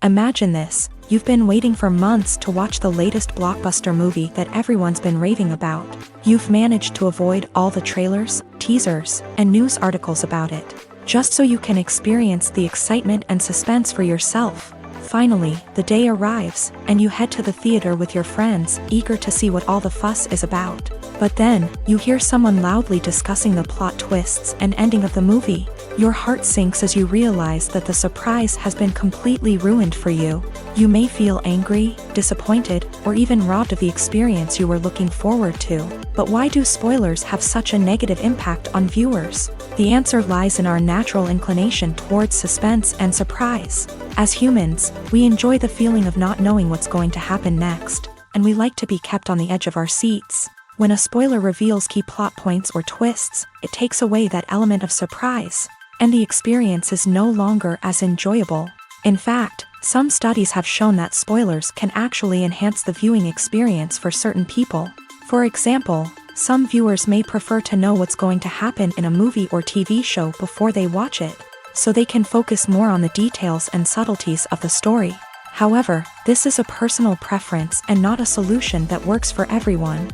Imagine this: you've been waiting for months to watch the latest blockbuster movie that everyone's been raving about. You've managed to avoid all the trailers, teasers, and news articles about it, just so you can experience the excitement and suspense for yourself. Finally, the day arrives, and you head to the theater with your friends, eager to see what all the fuss is about. But then, you hear someone loudly discussing the plot twists and ending of the movie. Your heart sinks as you realize that the surprise has been completely ruined for you. You may feel angry, disappointed, or even robbed of the experience you were looking forward to. But why do spoilers have such a negative impact on viewers? The answer lies in our natural inclination towards suspense and surprise. As humans, we enjoy the feeling of not knowing what's going to happen next, and we like to be kept on the edge of our seats. When a spoiler reveals key plot points or twists, it takes away that element of surprise, and the experience is no longer as enjoyable. In fact, some studies have shown that spoilers can actually enhance the viewing experience for certain people. For example, Some viewers may prefer to know what's going to happen in a movie or TV show before they watch it, so they can focus more on the details and subtleties of the story. However, this is a personal preference and not a solution that works for everyone.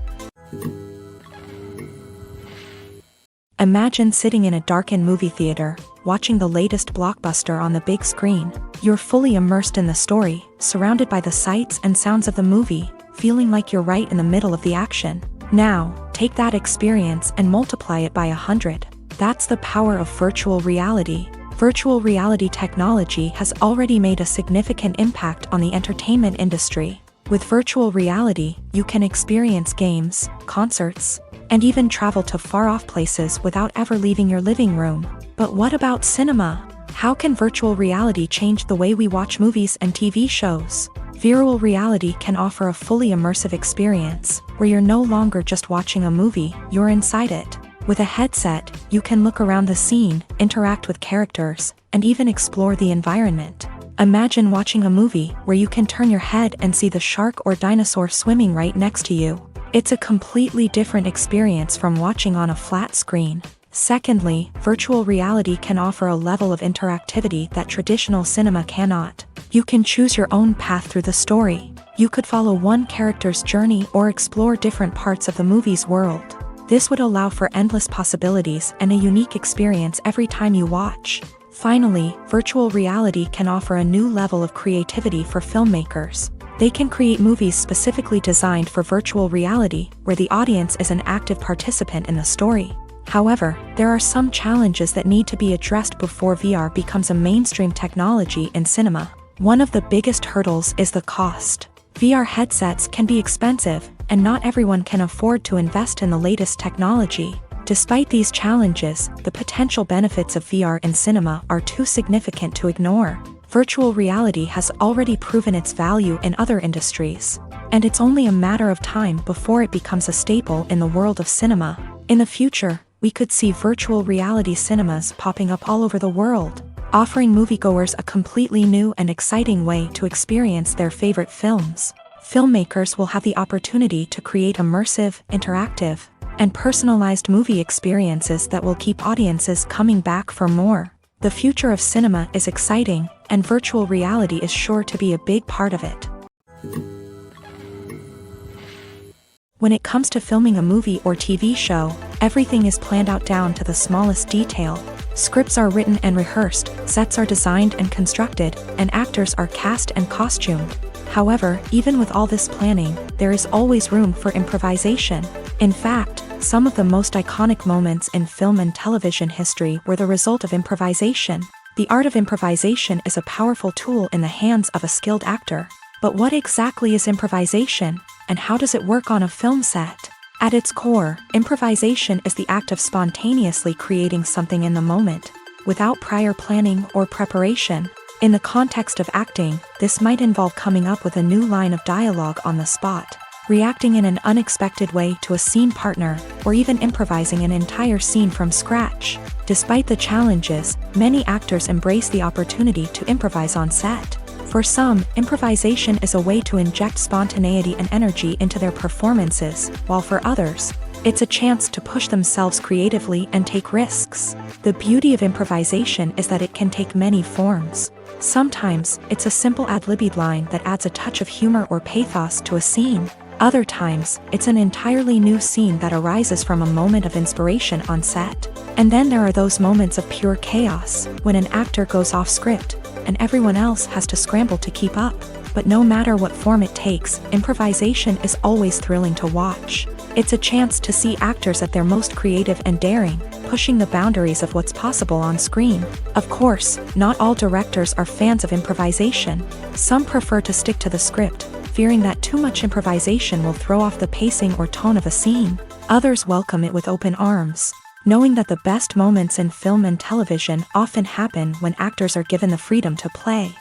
Imagine sitting in a darkened movie theater, watching the latest blockbuster on the big screen. You're fully immersed in the story, surrounded by the sights and sounds of the movie, feeling like you're right in the middle of the action. Now, take that experience and multiply it by 100. That's the power of virtual reality. Virtual reality technology has already made a significant impact on the entertainment industry. With virtual reality, you can experience games, concerts, and even travel to far-off places without ever leaving your living room. But what about cinema? How can virtual reality change the way we watch movies and TV shows? Virtual reality can offer a fully immersive experience, where you're no longer just watching a movie, you're inside it. With a headset, you can look around the scene, interact with characters, and even explore the environment. Imagine watching a movie where you can turn your head and see the shark or dinosaur swimming right next to you. It's a completely different experience from watching on a flat screen. Secondly, virtual reality can offer a level of interactivity that traditional cinema cannot. You can choose your own path through the story. You could follow one character's journey or explore different parts of the movie's world. This would allow for endless possibilities and a unique experience every time you watch. Finally, virtual reality can offer a new level of creativity for filmmakers. They can create movies specifically designed for virtual reality, where the audience is an active participant in the story. However, there are some challenges that need to be addressed before VR becomes a mainstream technology in cinema. One of the biggest hurdles is the cost. VR headsets can be expensive, and not everyone can afford to invest in the latest technology. Despite these challenges, the potential benefits of VR in cinema are too significant to ignore. Virtual reality has already proven its value in other industries, and it's only a matter of time before it becomes a staple in the world of cinema. In the future, we could see virtual reality cinemas popping up all over the world, offering moviegoers a completely new and exciting way to experience their favorite films. Filmmakers will have the opportunity to create immersive, interactive, and personalized movie experiences that will keep audiences coming back for more. The future of cinema is exciting, and virtual reality is sure to be a big part of it. When it comes to filming a movie or TV show, everything is planned out down to the smallest detail. Scripts are written and rehearsed, sets are designed and constructed, and actors are cast and costumed. However, even with all this planning, there is always room for improvisation. In fact, some of the most iconic moments in film and television history were the result of improvisation. The art of improvisation is a powerful tool in the hands of a skilled actor. But what exactly is improvisation, and how does it work on a film set? At its core, improvisation is the act of spontaneously creating something in the moment, without prior planning or preparation. In the context of acting, this might involve coming up with a new line of dialogue on the spot, reacting in an unexpected way to a scene partner, or even improvising an entire scene from scratch. Despite the challenges, many actors embrace the opportunity to improvise on set. For some, improvisation is a way to inject spontaneity and energy into their performances, while for others, it's a chance to push themselves creatively and take risks. The beauty of improvisation is that it can take many forms. Sometimes, it's a simple ad-libbed line that adds a touch of humor or pathos to a scene. Other times, it's an entirely new scene that arises from a moment of inspiration on set. And then there are those moments of pure chaos, when an actor goes off script, and everyone else has to scramble to keep up. But no matter what form it takes, improvisation is always thrilling to watch. It's a chance to see actors at their most creative and daring, pushing the boundaries of what's possible on screen. Of course, not all directors are fans of improvisation. Some prefer to stick to the script, fearing that too much improvisation will throw off the pacing or tone of a scene. Others welcome it with open arms, knowing that the best moments in film and television often happen when actors are given the freedom to play.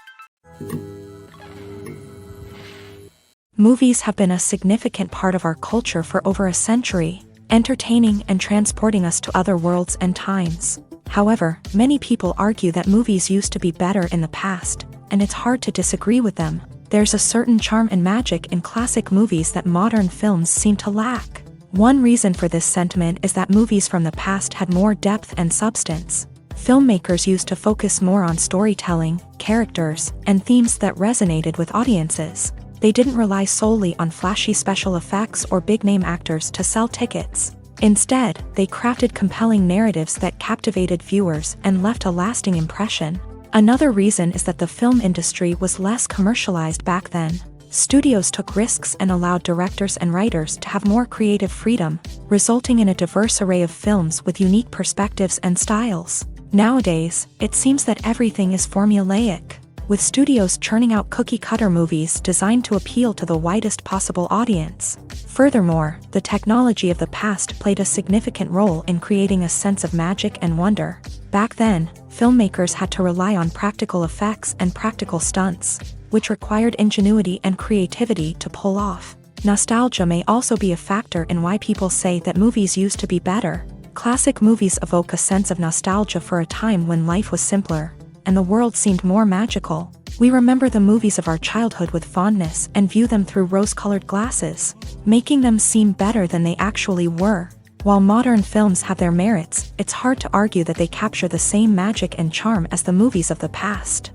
Movies have been a significant part of our culture for over a century, entertaining and transporting us to other worlds and times. However, many people argue that movies used to be better in the past, and it's hard to disagree with them. There's a certain charm and magic in classic movies that modern films seem to lack. One reason for this sentiment is that movies from the past had more depth and substance. Filmmakers used to focus more on storytelling, characters, and themes that resonated with audiences. They didn't rely solely on flashy special effects or big-name actors to sell tickets. Instead, they crafted compelling narratives that captivated viewers and left a lasting impression. Another reason is that the film industry was less commercialized back then. Studios took risks and allowed directors and writers to have more creative freedom, resulting in a diverse array of films with unique perspectives and styles. Nowadays, it seems that everything is formulaic, with studios churning out cookie-cutter movies designed to appeal to the widest possible audience. Furthermore, the technology of the past played a significant role in creating a sense of magic and wonder. Back then, filmmakers had to rely on practical effects and practical stunts, which required ingenuity and creativity to pull off. Nostalgia may also be a factor in why people say that movies used to be better. Classic movies evoke a sense of nostalgia for a time when life was simpler, and the world seemed more magical. We remember the movies of our childhood with fondness and view them through rose-colored glasses, making them seem better than they actually were. While modern films have their merits, it's hard to argue that they capture the same magic and charm as the movies of the past.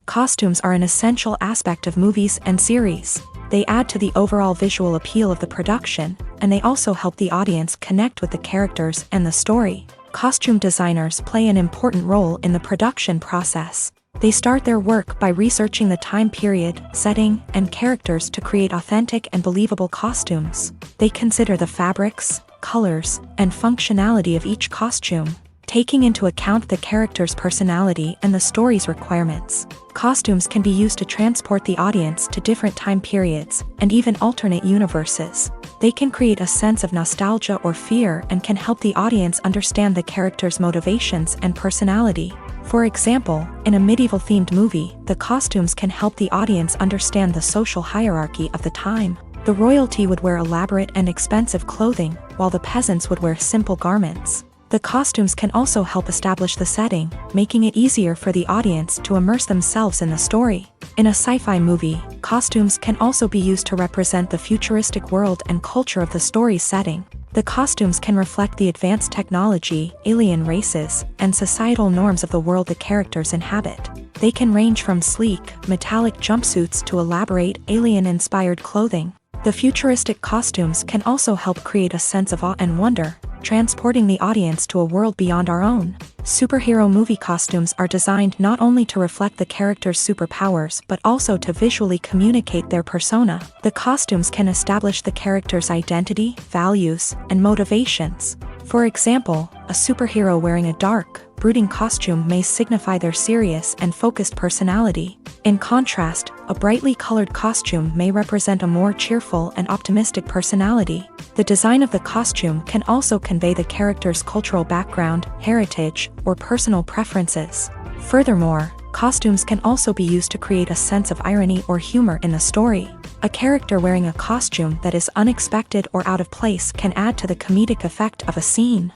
Costumes are an essential aspect of movies and series. They add to the overall visual appeal of the production, and they also help the audience connect with the characters and the story. Costume designers play an important role in the production process. They start their work by researching the time period, setting, and characters to create authentic and believable costumes. They consider the fabrics, colors, and functionality of each costume, taking into account the character's personality and the story's requirements. Costumes can be used to transport the audience to different time periods and even alternate universes. They can create a sense of nostalgia or fear and can help the audience understand the character's motivations and personality. For example, in a medieval-themed movie, the costumes can help the audience understand the social hierarchy of the time. The royalty would wear elaborate and expensive clothing, while the peasants would wear simple garments. The costumes can also help establish the setting, making it easier for the audience to immerse themselves in the story. In a sci-fi movie, costumes can also be used to represent the futuristic world and culture of the story's setting. The costumes can reflect the advanced technology, alien races, and societal norms of the world the characters inhabit. They can range from sleek, metallic jumpsuits to elaborate, alien-inspired clothing. The futuristic costumes can also help create a sense of awe and wonder, transporting the audience to a world beyond our own. Superhero movie costumes are designed not only to reflect the character's superpowers but also to visually communicate their persona. The costumes can establish the character's identity, values, and motivations. For example, a superhero wearing a dark, brooding costume may signify their serious and focused personality. In contrast, a brightly colored costume may represent a more cheerful and optimistic personality. The design of the costume can also convey the character's cultural background, heritage, or personal preferences. Furthermore, costumes can also be used to create a sense of irony or humor in the story. A character wearing a costume that is unexpected or out of place can add to the comedic effect of a scene.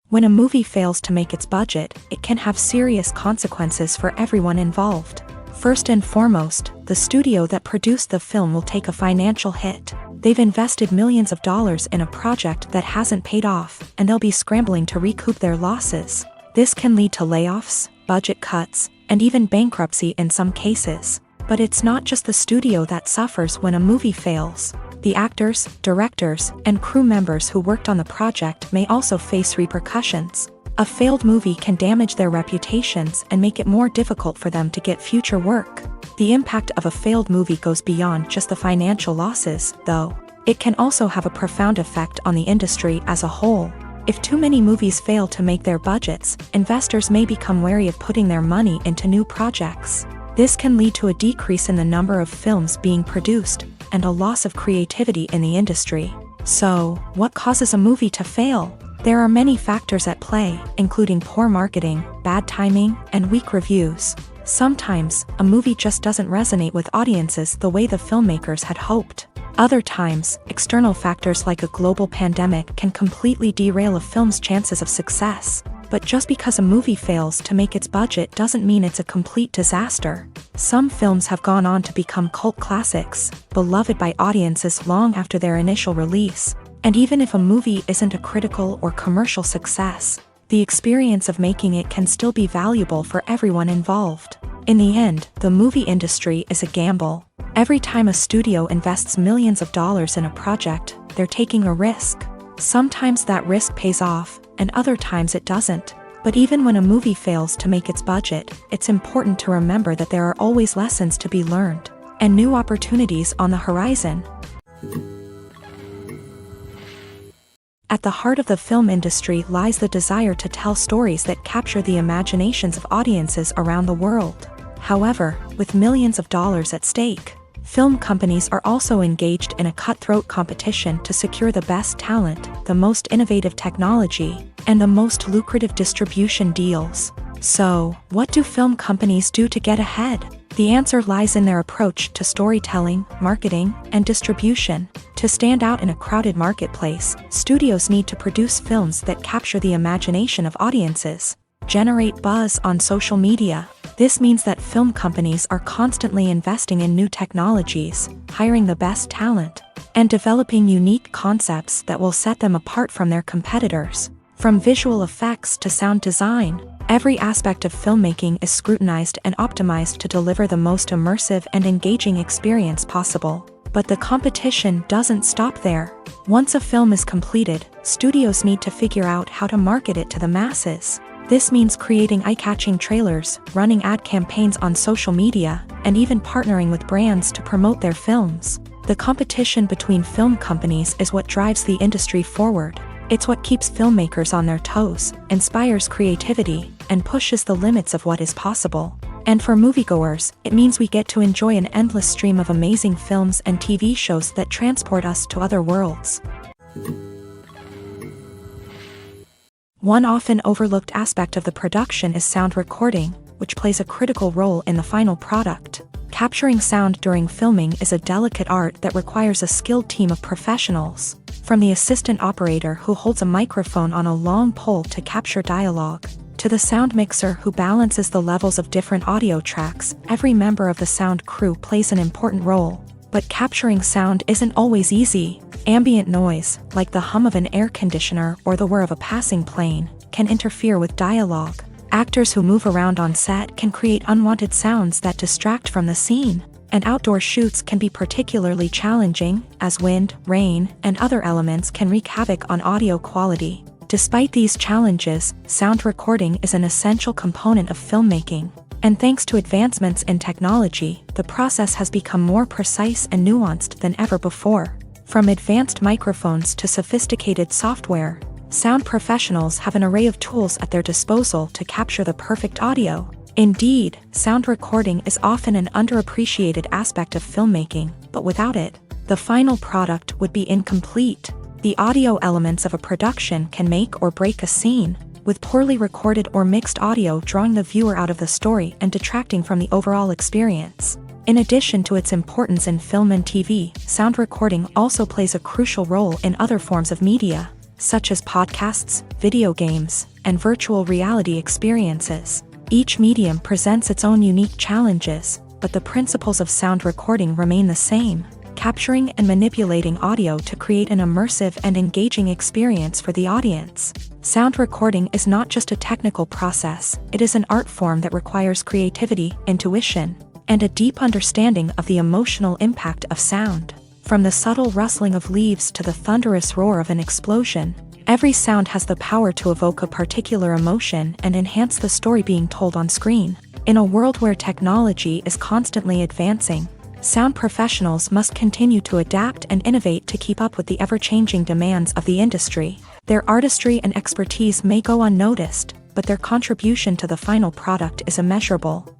When a movie fails to make its budget, it can have serious consequences for everyone involved. First and foremost, the studio that produced the film will take a financial hit. They've invested millions of dollars in a project that hasn't paid off, and they'll be scrambling to recoup their losses. This can lead to layoffs, budget cuts, and even bankruptcy in some cases. But it's not just the studio that suffers when a movie fails. The actors, directors, and crew members who worked on the project may also face repercussions. A failed movie can damage their reputations and make it more difficult for them to get future work. The impact of a failed movie goes beyond just the financial losses, though. It can also have a profound effect on the industry as a whole. If too many movies fail to make their budgets, investors may become wary of putting their money into new projects. This can lead to a decrease in the number of films being produced, and a loss of creativity in the industry. So, what causes a movie to fail? There are many factors at play, including poor marketing, bad timing, and weak reviews. Sometimes, a movie just doesn't resonate with audiences the way the filmmakers had hoped. Other times, external factors like a global pandemic can completely derail a film's chances of success. But just because a movie fails to make its budget doesn't mean it's a complete disaster. Some films have gone on to become cult classics, beloved by audiences long after their initial release. And even if a movie isn't a critical or commercial success, the experience of making it can still be valuable for everyone involved. In the end, the movie industry is a gamble. Every time a studio invests millions of dollars in a project, they're taking a risk. Sometimes that risk pays off, and other times it doesn't. But even when a movie fails to make its budget, it's important to remember that there are always lessons to be learned, and new opportunities on the horizon. At the heart of the film industry lies the desire to tell stories that capture the imaginations of audiences around the world. However, with millions of dollars at stake, film companies are also engaged in a cutthroat competition to secure the best talent, the most innovative technology, and the most lucrative distribution deals. So, what do film companies do to get ahead? The answer lies in their approach to storytelling, marketing, and distribution. To stand out in a crowded marketplace, studios need to produce films that capture the imagination of audiences, generate buzz on social media. This means that film companies are constantly investing in new technologies, hiring the best talent, and developing unique concepts that will set them apart from their competitors. From visual effects to sound design, every aspect of filmmaking is scrutinized and optimized to deliver the most immersive and engaging experience possible. But the competition doesn't stop there. Once a film is completed, studios need to figure out how to market it to the masses. This means creating eye-catching trailers, running ad campaigns on social media, and even partnering with brands to promote their films. The competition between film companies is what drives the industry forward. It's what keeps filmmakers on their toes, inspires creativity, and pushes the limits of what is possible. And for moviegoers, it means we get to enjoy an endless stream of amazing films and TV shows that transport us to other worlds. One often overlooked aspect of the production is sound recording, which plays a critical role in the final product. Capturing sound during filming is a delicate art that requires a skilled team of professionals. From the assistant operator who holds a microphone on a long pole to capture dialogue, to the sound mixer who balances the levels of different audio tracks, every member of the sound crew plays an important role. But capturing sound isn't always easy. Ambient noise, like the hum of an air conditioner or the whir of a passing plane, can interfere with dialogue. Actors who move around on set can create unwanted sounds that distract from the scene. And outdoor shoots can be particularly challenging, as wind, rain, and other elements can wreak havoc on audio quality. Despite these challenges, sound recording is an essential component of filmmaking. And thanks to advancements in technology, the process has become more precise and nuanced than ever before. From advanced microphones to sophisticated software, sound professionals have an array of tools at their disposal to capture the perfect audio. Indeed, sound recording is often an underappreciated aspect of filmmaking, but without it, the final product would be incomplete. The audio elements of a production can make or break a scene, with poorly recorded or mixed audio drawing the viewer out of the story and detracting from the overall experience. In addition to its importance in film and TV, sound recording also plays a crucial role in other forms of media, such as podcasts, video games, and virtual reality experiences. Each medium presents its own unique challenges, but the principles of sound recording remain the same: capturing and manipulating audio to create an immersive and engaging experience for the audience. Sound recording is not just a technical process, it is an art form that requires creativity, intuition, and a deep understanding of the emotional impact of sound. From the subtle rustling of leaves to the thunderous roar of an explosion, every sound has the power to evoke a particular emotion and enhance the story being told on screen. In a world where technology is constantly advancing, sound professionals must continue to adapt and innovate to keep up with the ever-changing demands of the industry. Their artistry and expertise may go unnoticed, but their contribution to the final product is immeasurable.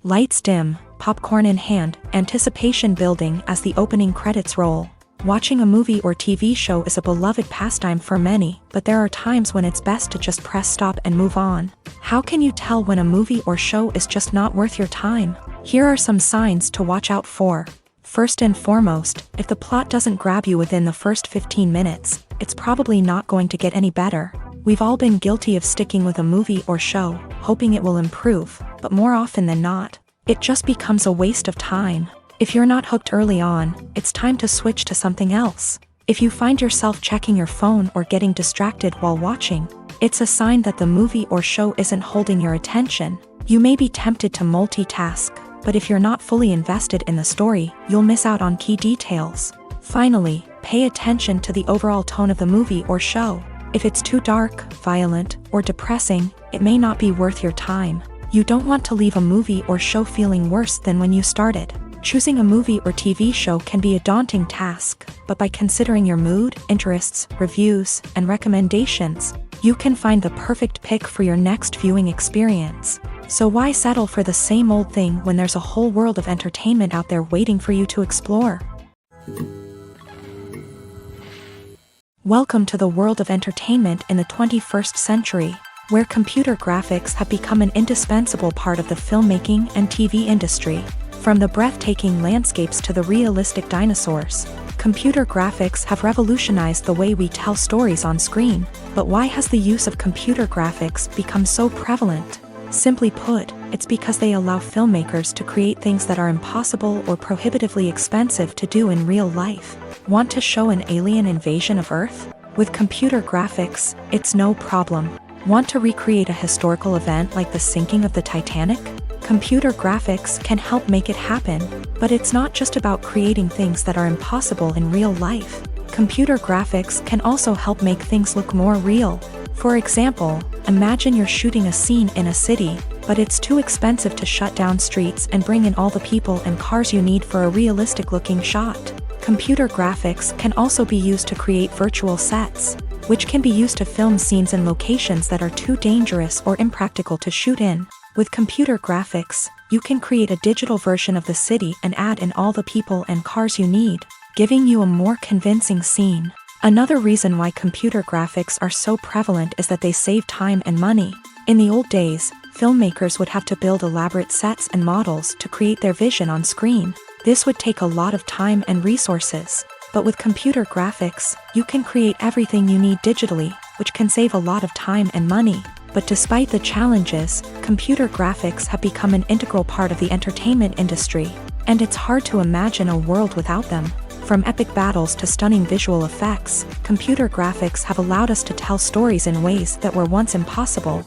Lights dim, popcorn in hand, anticipation building as the opening credits roll. Watching a movie or TV show is a beloved pastime for many, but there are times when it's best to just press stop and move on. How can you tell when a movie or show is just not worth your time? Here are some signs to watch out for. First and foremost, if the plot doesn't grab you within the first 15 minutes, it's probably not going to get any better. We've all been guilty of sticking with a movie or show, hoping it will improve, but more often than not, it just becomes a waste of time. If you're not hooked early on, it's time to switch to something else. If you find yourself checking your phone or getting distracted while watching, it's a sign that the movie or show isn't holding your attention. You may be tempted to multitask, but if you're not fully invested in the story, you'll miss out on key details. Finally, pay attention to the overall tone of the movie or show. If it's too dark, violent, or depressing, it may not be worth your time. You don't want to leave a movie or show feeling worse than when you started. Choosing a movie or TV show can be a daunting task, but by considering your mood, interests, reviews, and recommendations, you can find the perfect pick for your next viewing experience. So why settle for the same old thing when there's a whole world of entertainment out there waiting for you to explore? Welcome to the world of entertainment in the 21st century, where computer graphics have become an indispensable part of the filmmaking and TV industry. From the breathtaking landscapes to the realistic dinosaurs, computer graphics have revolutionized the way we tell stories on screen. But why has the use of computer graphics become so prevalent? Simply put, it's because they allow filmmakers to create things that are impossible or prohibitively expensive to do in real life. Want to show an alien invasion of Earth? With computer graphics, it's no problem. Want to recreate a historical event like the sinking of the Titanic? Computer graphics can help make it happen, but it's not just about creating things that are impossible in real life. Computer graphics can also help make things look more real. For example, imagine you're shooting a scene in a city, but it's too expensive to shut down streets and bring in all the people and cars you need for a realistic-looking shot. Computer graphics can also be used to create virtual sets, which can be used to film scenes in locations that are too dangerous or impractical to shoot in. With computer graphics, you can create a digital version of the city and add in all the people and cars you need, giving you a more convincing scene. Another reason why computer graphics are so prevalent is that they save time and money. In the old days, filmmakers would have to build elaborate sets and models to create their vision on screen. This would take a lot of time and resources. But with computer graphics, you can create everything you need digitally, which can save a lot of time and money. But despite the challenges, computer graphics have become an integral part of the entertainment industry, and it's hard to imagine a world without them. From epic battles to stunning visual effects, computer graphics have allowed us to tell stories in ways that were once impossible.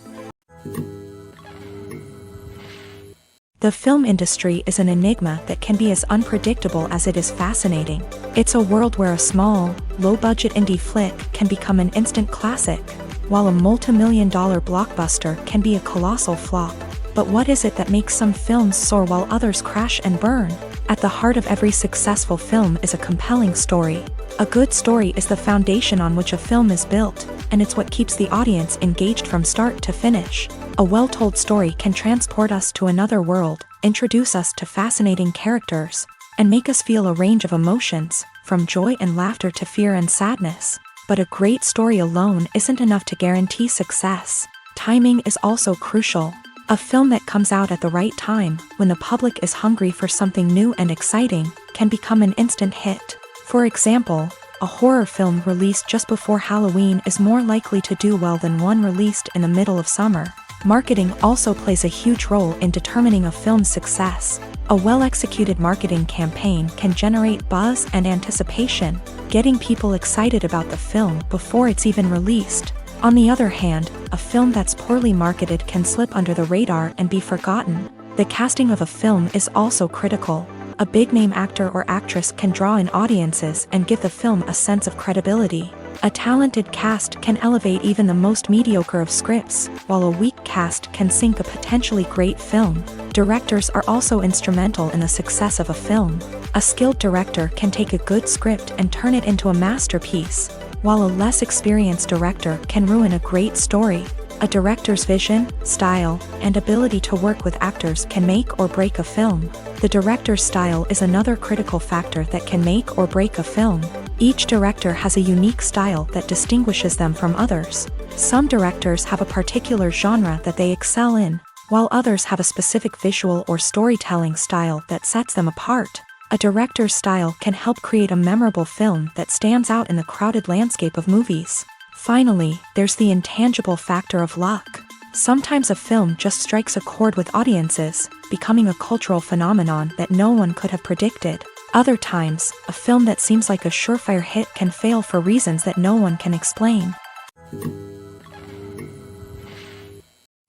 The film industry is an enigma that can be as unpredictable as it is fascinating. It's a world where a small, low-budget indie flick can become an instant classic, while a multi-million-dollar blockbuster can be a colossal flop. But what is it that makes some films soar while others crash and burn? At the heart of every successful film is a compelling story. A good story is the foundation on which a film is built, and it's what keeps the audience engaged from start to finish. A well-told story can transport us to another world, introduce us to fascinating characters, and make us feel a range of emotions, from joy and laughter to fear and sadness. But a great story alone isn't enough to guarantee success. Timing is also crucial. A film that comes out at the right time, when the public is hungry for something new and exciting, can become an instant hit. For example, a horror film released just before Halloween is more likely to do well than one released in the middle of summer. Marketing also plays a huge role in determining a film's success. A well-executed marketing campaign can generate buzz and anticipation, getting people excited about the film before it's even released. On the other hand, a film that's poorly marketed can slip under the radar and be forgotten. The casting of a film is also critical. A big-name actor or actress can draw in audiences and give the film a sense of credibility. A talented cast can elevate even the most mediocre of scripts, while a weak cast can sink a potentially great film. Directors are also instrumental in the success of a film. A skilled director can take a good script and turn it into a masterpiece, while a less experienced director can ruin a great story. A director's vision, style, and ability to work with actors can make or break a film. The director's style is another critical factor that can make or break a film. Each director has a unique style that distinguishes them from others. Some directors have a particular genre that they excel in, while others have a specific visual or storytelling style that sets them apart. A director's style can help create a memorable film that stands out in the crowded landscape of movies. Finally, there's the intangible factor of luck. Sometimes a film just strikes a chord with audiences, becoming a cultural phenomenon that no one could have predicted. Other times, a film that seems like a surefire hit can fail for reasons that no one can explain.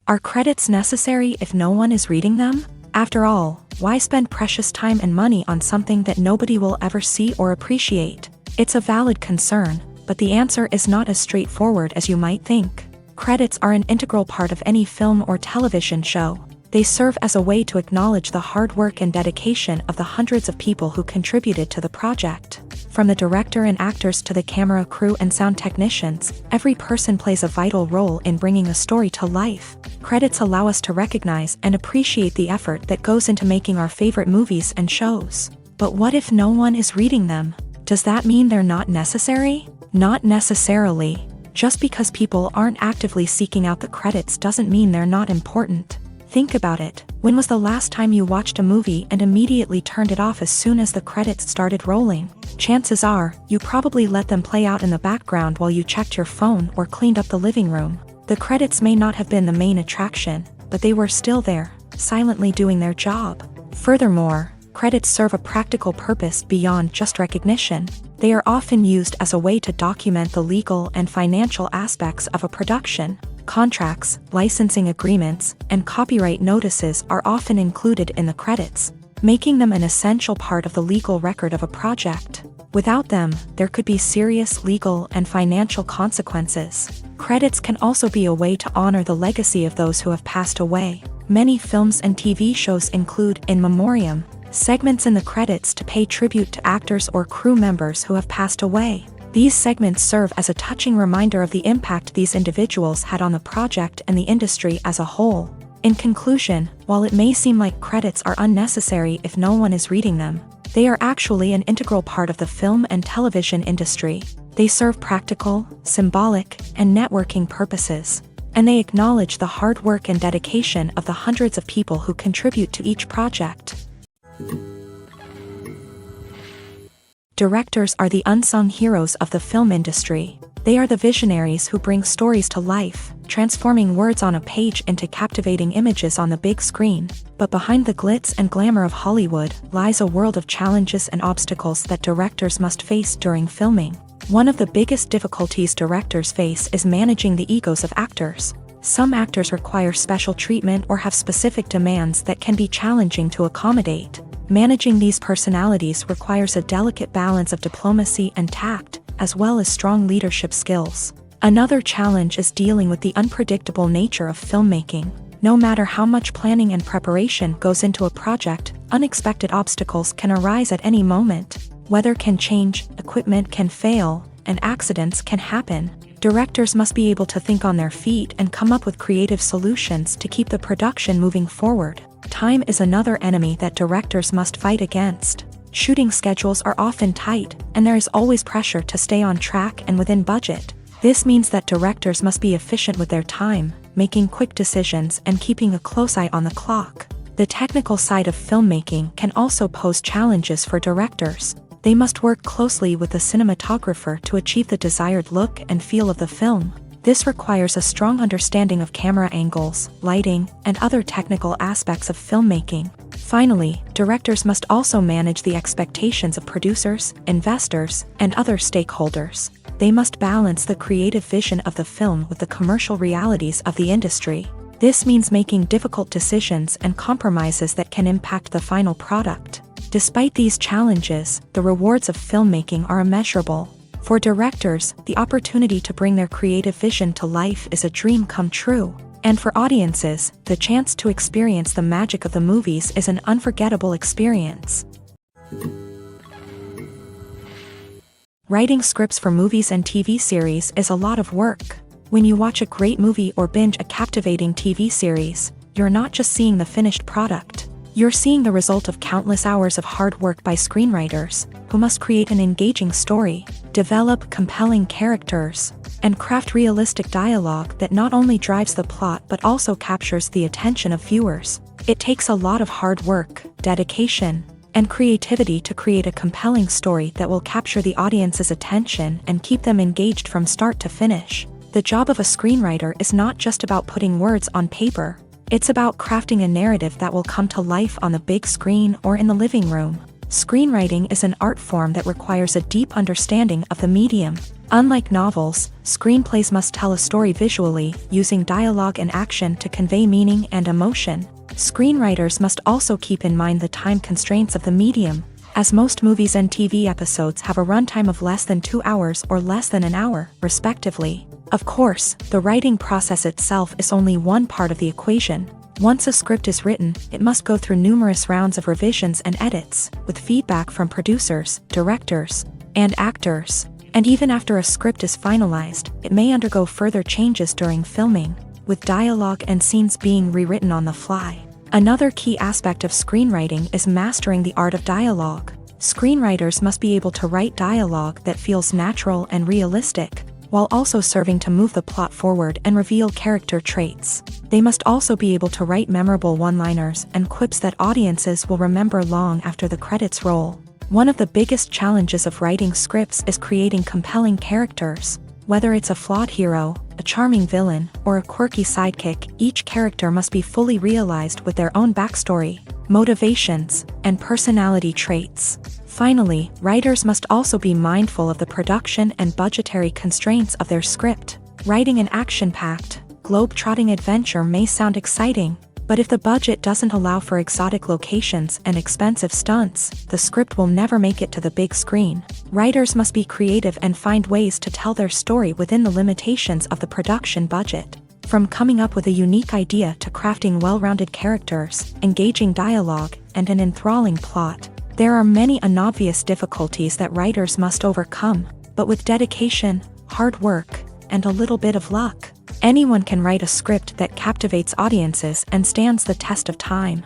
Are credits necessary if no one is reading them? After all, why spend precious time and money on something that nobody will ever see or appreciate? It's a valid concern, but the answer is not as straightforward as you might think. Credits are an integral part of any film or television show. They serve as a way to acknowledge the hard work and dedication of the hundreds of people who contributed to the project. From the director and actors to the camera crew and sound technicians, every person plays a vital role in bringing a story to life. Credits allow us to recognize and appreciate the effort that goes into making our favorite movies and shows. But what if no one is reading them? Does that mean they're not necessary? Not necessarily. Just because people aren't actively seeking out the credits doesn't mean they're not important. Think about it. When was the last time you watched a movie and immediately turned it off as soon as the credits started rolling? Chances are, you probably let them play out in the background while you checked your phone or cleaned up the living room. The credits may not have been the main attraction, but they were still there, silently doing their job. Furthermore, credits serve a practical purpose beyond just recognition. They are often used as a way to document the legal and financial aspects of a production. Contracts, licensing agreements, and copyright notices are often included in the credits, making them an essential part of the legal record of a project. Without them, there could be serious legal and financial consequences. Credits can also be a way to honor the legacy of those who have passed away. Many films and TV shows include in memoriam segments in the credits to pay tribute to actors or crew members who have passed away. These segments serve as a touching reminder of the impact these individuals had on the project and the industry as a whole. In conclusion, while it may seem like credits are unnecessary if no one is reading them, they are actually an integral part of the film and television industry. They serve practical, symbolic, and networking purposes, and they acknowledge the hard work and dedication of the hundreds of people who contribute to each project. Directors are the unsung heroes of the film industry. They are the visionaries who bring stories to life, transforming words on a page into captivating images on the big screen. But behind the glitz and glamour of Hollywood lies a world of challenges and obstacles that directors must face during filming. One of the biggest difficulties directors face is managing the egos of actors. Some actors require special treatment or have specific demands that can be challenging to accommodate. Managing these personalities requires a delicate balance of diplomacy and tact, as well as strong leadership skills. Another challenge is dealing with the unpredictable nature of filmmaking. No matter how much planning and preparation goes into a project, unexpected obstacles can arise at any moment. Weather can change, equipment can fail, and accidents can happen. Directors must be able to think on their feet and come up with creative solutions to keep the production moving forward. Time is another enemy that directors must fight against. Shooting schedules are often tight, and there is always pressure to stay on track and within budget. This means that directors must be efficient with their time, making quick decisions and keeping a close eye on the clock. The technical side of filmmaking can also pose challenges for directors. They must work closely with the cinematographer to achieve the desired look and feel of the film. This requires a strong understanding of camera angles, lighting, and other technical aspects of filmmaking. Finally, directors must also manage the expectations of producers, investors, and other stakeholders. They must balance the creative vision of the film with the commercial realities of the industry. This means making difficult decisions and compromises that can impact the final product. Despite these challenges, the rewards of filmmaking are immeasurable. For directors, the opportunity to bring their creative vision to life is a dream come true. And for audiences, the chance to experience the magic of the movies is an unforgettable experience. Writing scripts for movies and TV series is a lot of work. When you watch a great movie or binge a captivating TV series, you're not just seeing the finished product. You're seeing the result of countless hours of hard work by screenwriters, who must create an engaging story, develop compelling characters, and craft realistic dialogue that not only drives the plot but also captures the attention of viewers. It takes a lot of hard work, dedication, and creativity to create a compelling story that will capture the audience's attention and keep them engaged from start to finish. The job of a screenwriter is not just about putting words on paper. It's about crafting a narrative that will come to life on the big screen or in the living room. Screenwriting is an art form that requires a deep understanding of the medium. Unlike novels, screenplays must tell a story visually, using dialogue and action to convey meaning and emotion. Screenwriters must also keep in mind the time constraints of the medium, as most movies and TV episodes have a runtime of less than 2 hours or less than an hour, respectively. Of course, the writing process itself is only one part of the equation. Once a script is written, it must go through numerous rounds of revisions and edits, with feedback from producers, directors, and actors. And even after a script is finalized, it may undergo further changes during filming, with dialogue and scenes being rewritten on the fly. Another key aspect of screenwriting is mastering the art of dialogue. Screenwriters must be able to write dialogue that feels natural and realistic, while also serving to move the plot forward and reveal character traits. They must also be able to write memorable one-liners and quips that audiences will remember long after the credits roll. One of the biggest challenges of writing scripts is creating compelling characters. Whether it's a flawed hero, a charming villain, or a quirky sidekick, each character must be fully realized with their own backstory, motivations, and personality traits. Finally, writers must also be mindful of the production and budgetary constraints of their script. Writing an action-packed, globe-trotting adventure may sound exciting, but if the budget doesn't allow for exotic locations and expensive stunts, the script will never make it to the big screen. Writers must be creative and find ways to tell their story within the limitations of the production budget. From coming up with a unique idea to crafting well-rounded characters, engaging dialogue, and an enthralling plot, there are many unobvious difficulties that writers must overcome, but with dedication, hard work, and a little bit of luck, anyone can write a script that captivates audiences and stands the test of time.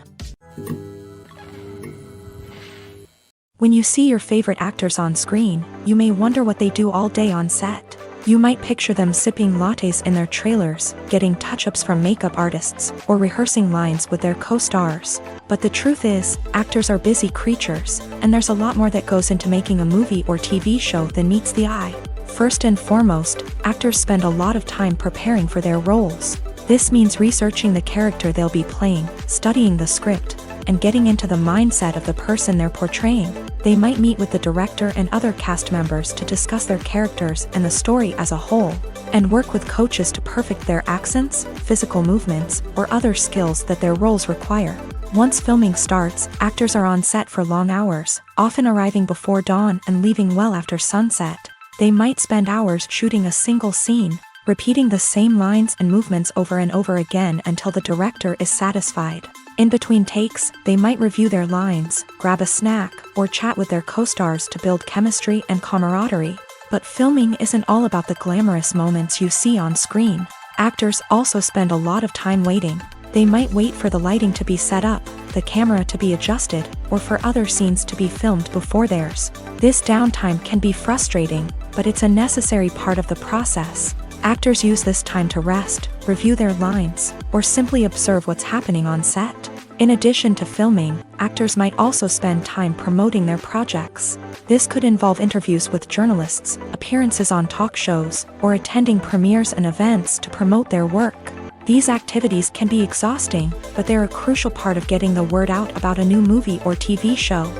When you see your favorite actors on screen, you may wonder what they do all day on set. You might picture them sipping lattes in their trailers, getting touch-ups from makeup artists, or rehearsing lines with their co-stars. But the truth is, actors are busy creatures, and there's a lot more that goes into making a movie or TV show than meets the eye. First and foremost, actors spend a lot of time preparing for their roles. This means researching the character they'll be playing, studying the script, and getting into the mindset of the person they're portraying. They might meet with the director and other cast members to discuss their characters and the story as a whole, and work with coaches to perfect their accents, physical movements, or other skills that their roles require. Once filming starts, actors are on set for long hours, often arriving before dawn and leaving well after sunset. They might spend hours shooting a single scene, repeating the same lines and movements over and over again until the director is satisfied. In between takes, they might review their lines, grab a snack, or chat with their co-stars to build chemistry and camaraderie. But filming isn't all about the glamorous moments you see on screen. Actors also spend a lot of time waiting. They might wait for the lighting to be set up, the camera to be adjusted, or for other scenes to be filmed before theirs. This downtime can be frustrating, but it's a necessary part of the process. Actors use this time to rest, review their lines, or simply observe what's happening on set. In addition to filming, actors might also spend time promoting their projects. This could involve interviews with journalists, appearances on talk shows, or attending premieres and events to promote their work. These activities can be exhausting, but they're a crucial part of getting the word out about a new movie or TV show.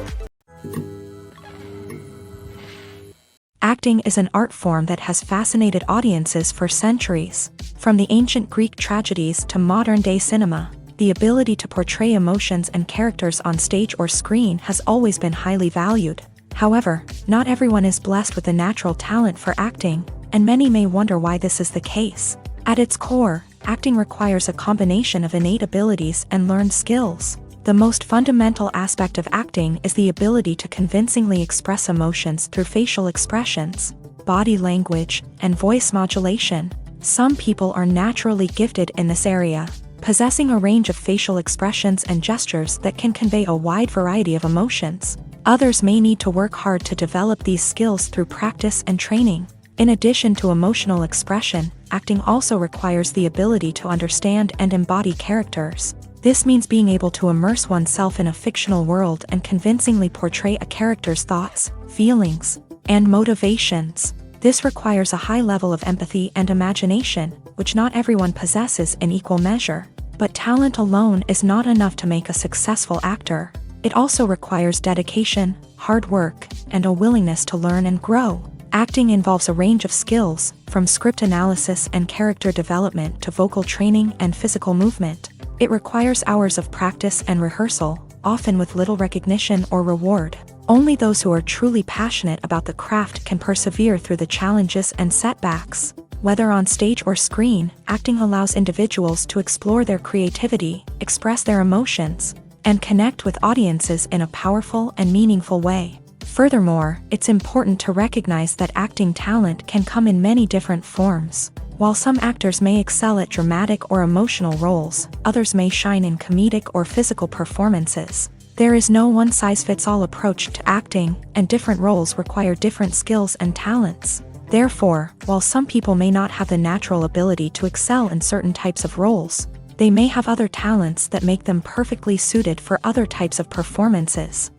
Acting is an art form that has fascinated audiences for centuries. From the ancient Greek tragedies to modern-day cinema, the ability to portray emotions and characters on stage or screen has always been highly valued. However, not everyone is blessed with a natural talent for acting, and many may wonder why this is the case. At its core, acting requires a combination of innate abilities and learned skills. The most fundamental aspect of acting is the ability to convincingly express emotions through facial expressions, body language, and voice modulation. Some people are naturally gifted in this area, possessing a range of facial expressions and gestures that can convey a wide variety of emotions. Others may need to work hard to develop these skills through practice and training. In addition to emotional expression, acting also requires the ability to understand and embody characters. This means being able to immerse oneself in a fictional world and convincingly portray a character's thoughts, feelings, and motivations. This requires a high level of empathy and imagination, which not everyone possesses in equal measure. But talent alone is not enough to make a successful actor. It also requires dedication, hard work, and a willingness to learn and grow. Acting involves a range of skills, from script analysis and character development to vocal training and physical movement. It requires hours of practice and rehearsal, often with little recognition or reward. Only those who are truly passionate about the craft can persevere through the challenges and setbacks. Whether on stage or screen, acting allows individuals to explore their creativity, express their emotions, and connect with audiences in a powerful and meaningful way. Furthermore, it's important to recognize that acting talent can come in many different forms. While some actors may excel at dramatic or emotional roles, others may shine in comedic or physical performances. There is no one-size-fits-all approach to acting, and different roles require different skills and talents. Therefore, while some people may not have the natural ability to excel in certain types of roles, they may have other talents that make them perfectly suited for other types of performances.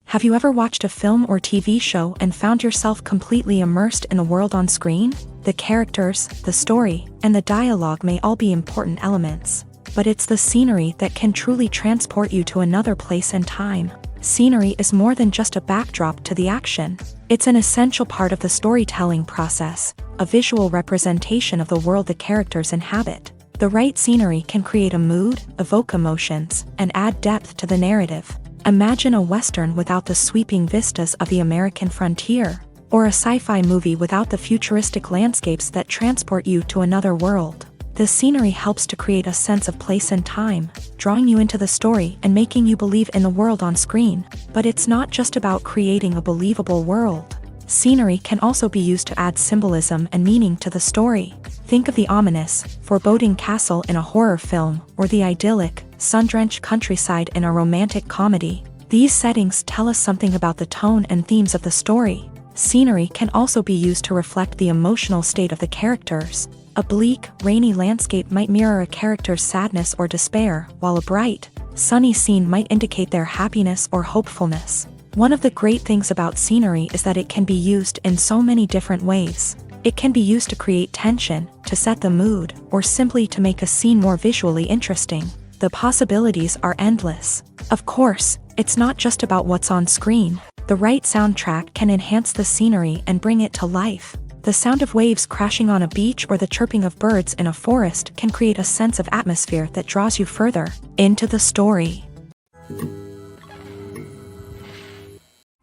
Have you ever watched a film or TV show and found yourself completely immersed in the world on screen? The characters, the story, and the dialogue may all be important elements, but it's the scenery that can truly transport you to another place and time. Scenery is more than just a backdrop to the action. It's an essential part of the storytelling process, a visual representation of the world the characters inhabit. The right scenery can create a mood, evoke emotions, and add depth to the narrative. Imagine a Western without the sweeping vistas of the American frontier, or a sci-fi movie without the futuristic landscapes that transport you to another world. The scenery helps to create a sense of place and time, drawing you into the story and making you believe in the world on screen. But it's not just about creating a believable world. Scenery can also be used to add symbolism and meaning to the story. Think of the ominous, foreboding castle in a horror film, or the idyllic, sun-drenched countryside in a romantic comedy. These settings tell us something about the tone and themes of the story. Scenery can also be used to reflect the emotional state of the characters. A bleak, rainy landscape might mirror a character's sadness or despair, while a bright, sunny scene might indicate their happiness or hopefulness. One of the great things about scenery is that it can be used in so many different ways. It can be used to create tension, to set the mood, or simply to make a scene more visually interesting. The possibilities are endless. Of course, it's not just about what's on screen. The right soundtrack can enhance the scenery and bring it to life. The sound of waves crashing on a beach or the chirping of birds in a forest can create a sense of atmosphere that draws you further into the story.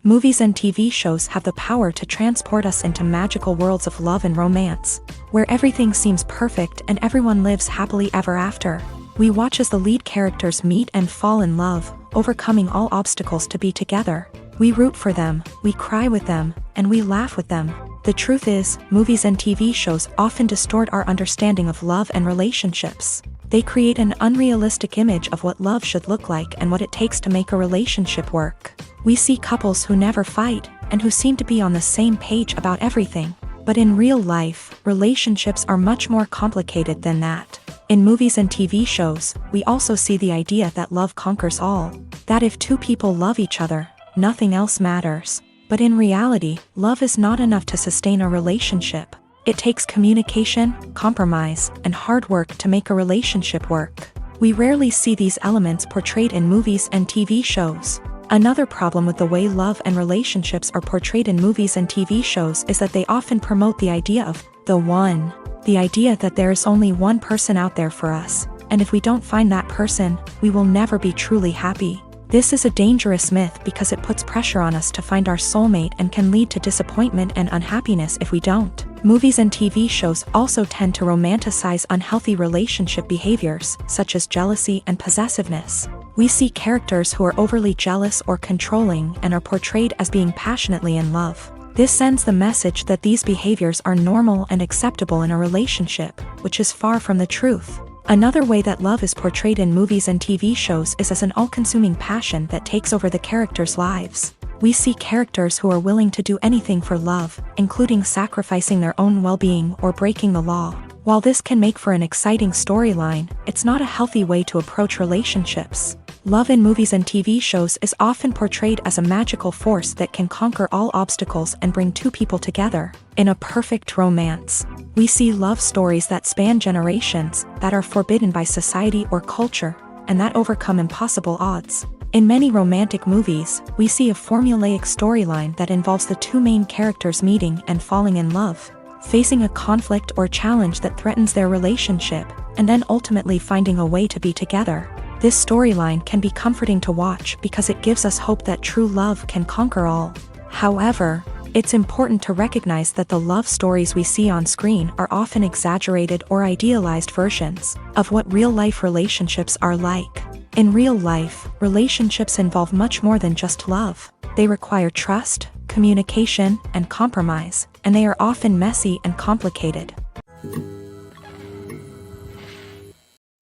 Movies and TV shows have the power to transport us into magical worlds of love and romance, where everything seems perfect and everyone lives happily ever after. We watch as the lead characters meet and fall in love, overcoming all obstacles to be together. We root for them, we cry with them, and we laugh with them. The truth is, movies and TV shows often distort our understanding of love and relationships. They create an unrealistic image of what love should look like and what it takes to make a relationship work. We see couples who never fight, and who seem to be on the same page about everything. But in real life, relationships are much more complicated than that. In movies and TV shows, we also see the idea that love conquers all. That if two people love each other, nothing else matters. But in reality, love is not enough to sustain a relationship. It takes communication, compromise, and hard work to make a relationship work. We rarely see these elements portrayed in movies and TV shows. Another problem with the way love and relationships are portrayed in movies and TV shows is that they often promote the idea of the one. The idea that there is only one person out there for us, and if we don't find that person, we will never be truly happy. This is a dangerous myth because it puts pressure on us to find our soulmate and can lead to disappointment and unhappiness if we don't. Movies and TV shows also tend to romanticize unhealthy relationship behaviors, such as jealousy and possessiveness. We see characters who are overly jealous or controlling and are portrayed as being passionately in love. This sends the message that these behaviors are normal and acceptable in a relationship, which is far from the truth. Another way that love is portrayed in movies and TV shows is as an all-consuming passion that takes over the characters' lives. We see characters who are willing to do anything for love, including sacrificing their own well-being or breaking the law. While this can make for an exciting storyline, it's not a healthy way to approach relationships. Love in movies and TV shows is often portrayed as a magical force that can conquer all obstacles and bring two people together in a perfect romance. We see love stories that span generations, that are forbidden by society or culture, and that overcome impossible odds. In many romantic movies, we see a formulaic storyline that involves the two main characters meeting and falling in love, facing a conflict or challenge that threatens their relationship, and then ultimately finding a way to be together. This storyline can be comforting to watch because it gives us hope that true love can conquer all. However, it's important to recognize that the love stories we see on screen are often exaggerated or idealized versions of what real-life relationships are like. In real life, relationships involve much more than just love. They require trust, communication, and compromise, and they are often messy and complicated.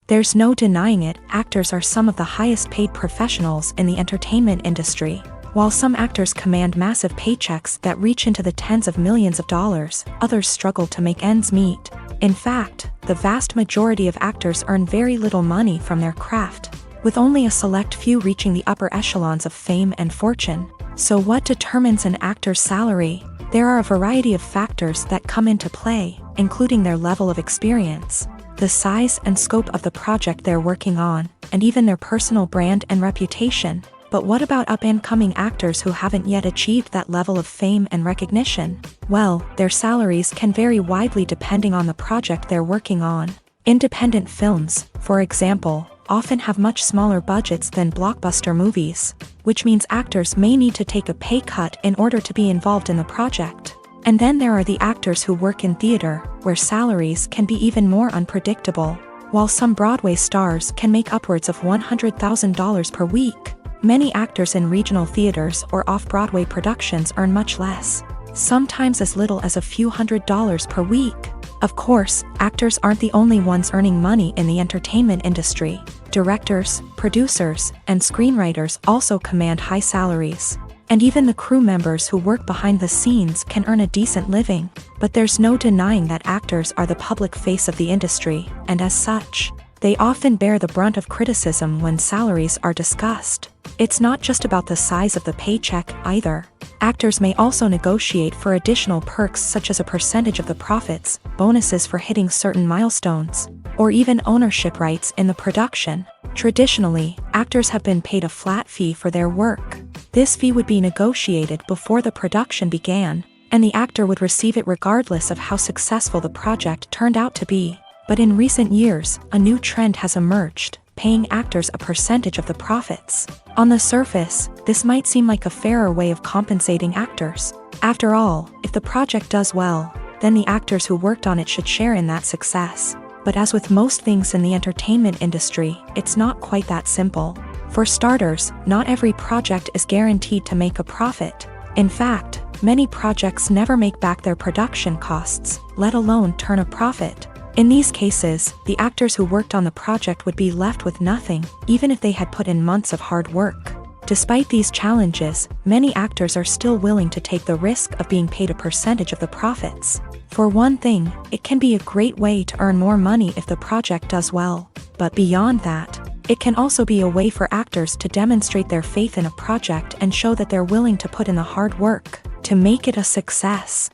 There's no denying it, actors are some of the highest paid professionals in the entertainment industry. While some actors command massive paychecks that reach into the tens of millions of dollars, others struggle to make ends meet. In fact, the vast majority of actors earn very little money from their craft, with only a select few reaching the upper echelons of fame and fortune. So what determines an actor's salary? There are a variety of factors that come into play, including their level of experience, the size and scope of the project they're working on, and even their personal brand and reputation. But what about up-and-coming actors who haven't yet achieved that level of fame and recognition? Well, their salaries can vary widely depending on the project they're working on. Independent films, for example, often have much smaller budgets than blockbuster movies, which means actors may need to take a pay cut in order to be involved in the project. And then there are the actors who work in theater, where salaries can be even more unpredictable. While some Broadway stars can make upwards of $100,000 per week, many actors in regional theaters or off-Broadway productions earn much less, sometimes as little as a few $100s per week. Of course, actors aren't the only ones earning money in the entertainment industry. Directors, producers, and screenwriters also command high salaries. And even the crew members who work behind the scenes can earn a decent living. But there's no denying that actors are the public face of the industry, and as such, they often bear the brunt of criticism when salaries are discussed. It's not just about the size of the paycheck either. Actors may also negotiate for additional perks such as a percentage of the profits, bonuses for hitting certain milestones, or even ownership rights in the production. Traditionally, actors have been paid a flat fee for their work. This fee would be negotiated before the production began, and the actor would receive it regardless of how successful the project turned out to be. But in recent years, a new trend has emerged, paying actors a percentage of the profits. On the surface, this might seem like a fairer way of compensating actors. After all, if the project does well, then the actors who worked on it should share in that success. But as with most things in the entertainment industry, it's not quite that simple. For starters, not every project is guaranteed to make a profit. In fact, many projects never make back their production costs, let alone turn a profit. In these cases, the actors who worked on the project would be left with nothing, even if they had put in months of hard work. Despite these challenges, many actors are still willing to take the risk of being paid a percentage of the profits. For one thing, it can be a great way to earn more money if the project does well. But beyond that, it can also be a way for actors to demonstrate their faith in a project and show that they're willing to put in the hard work to make it a success.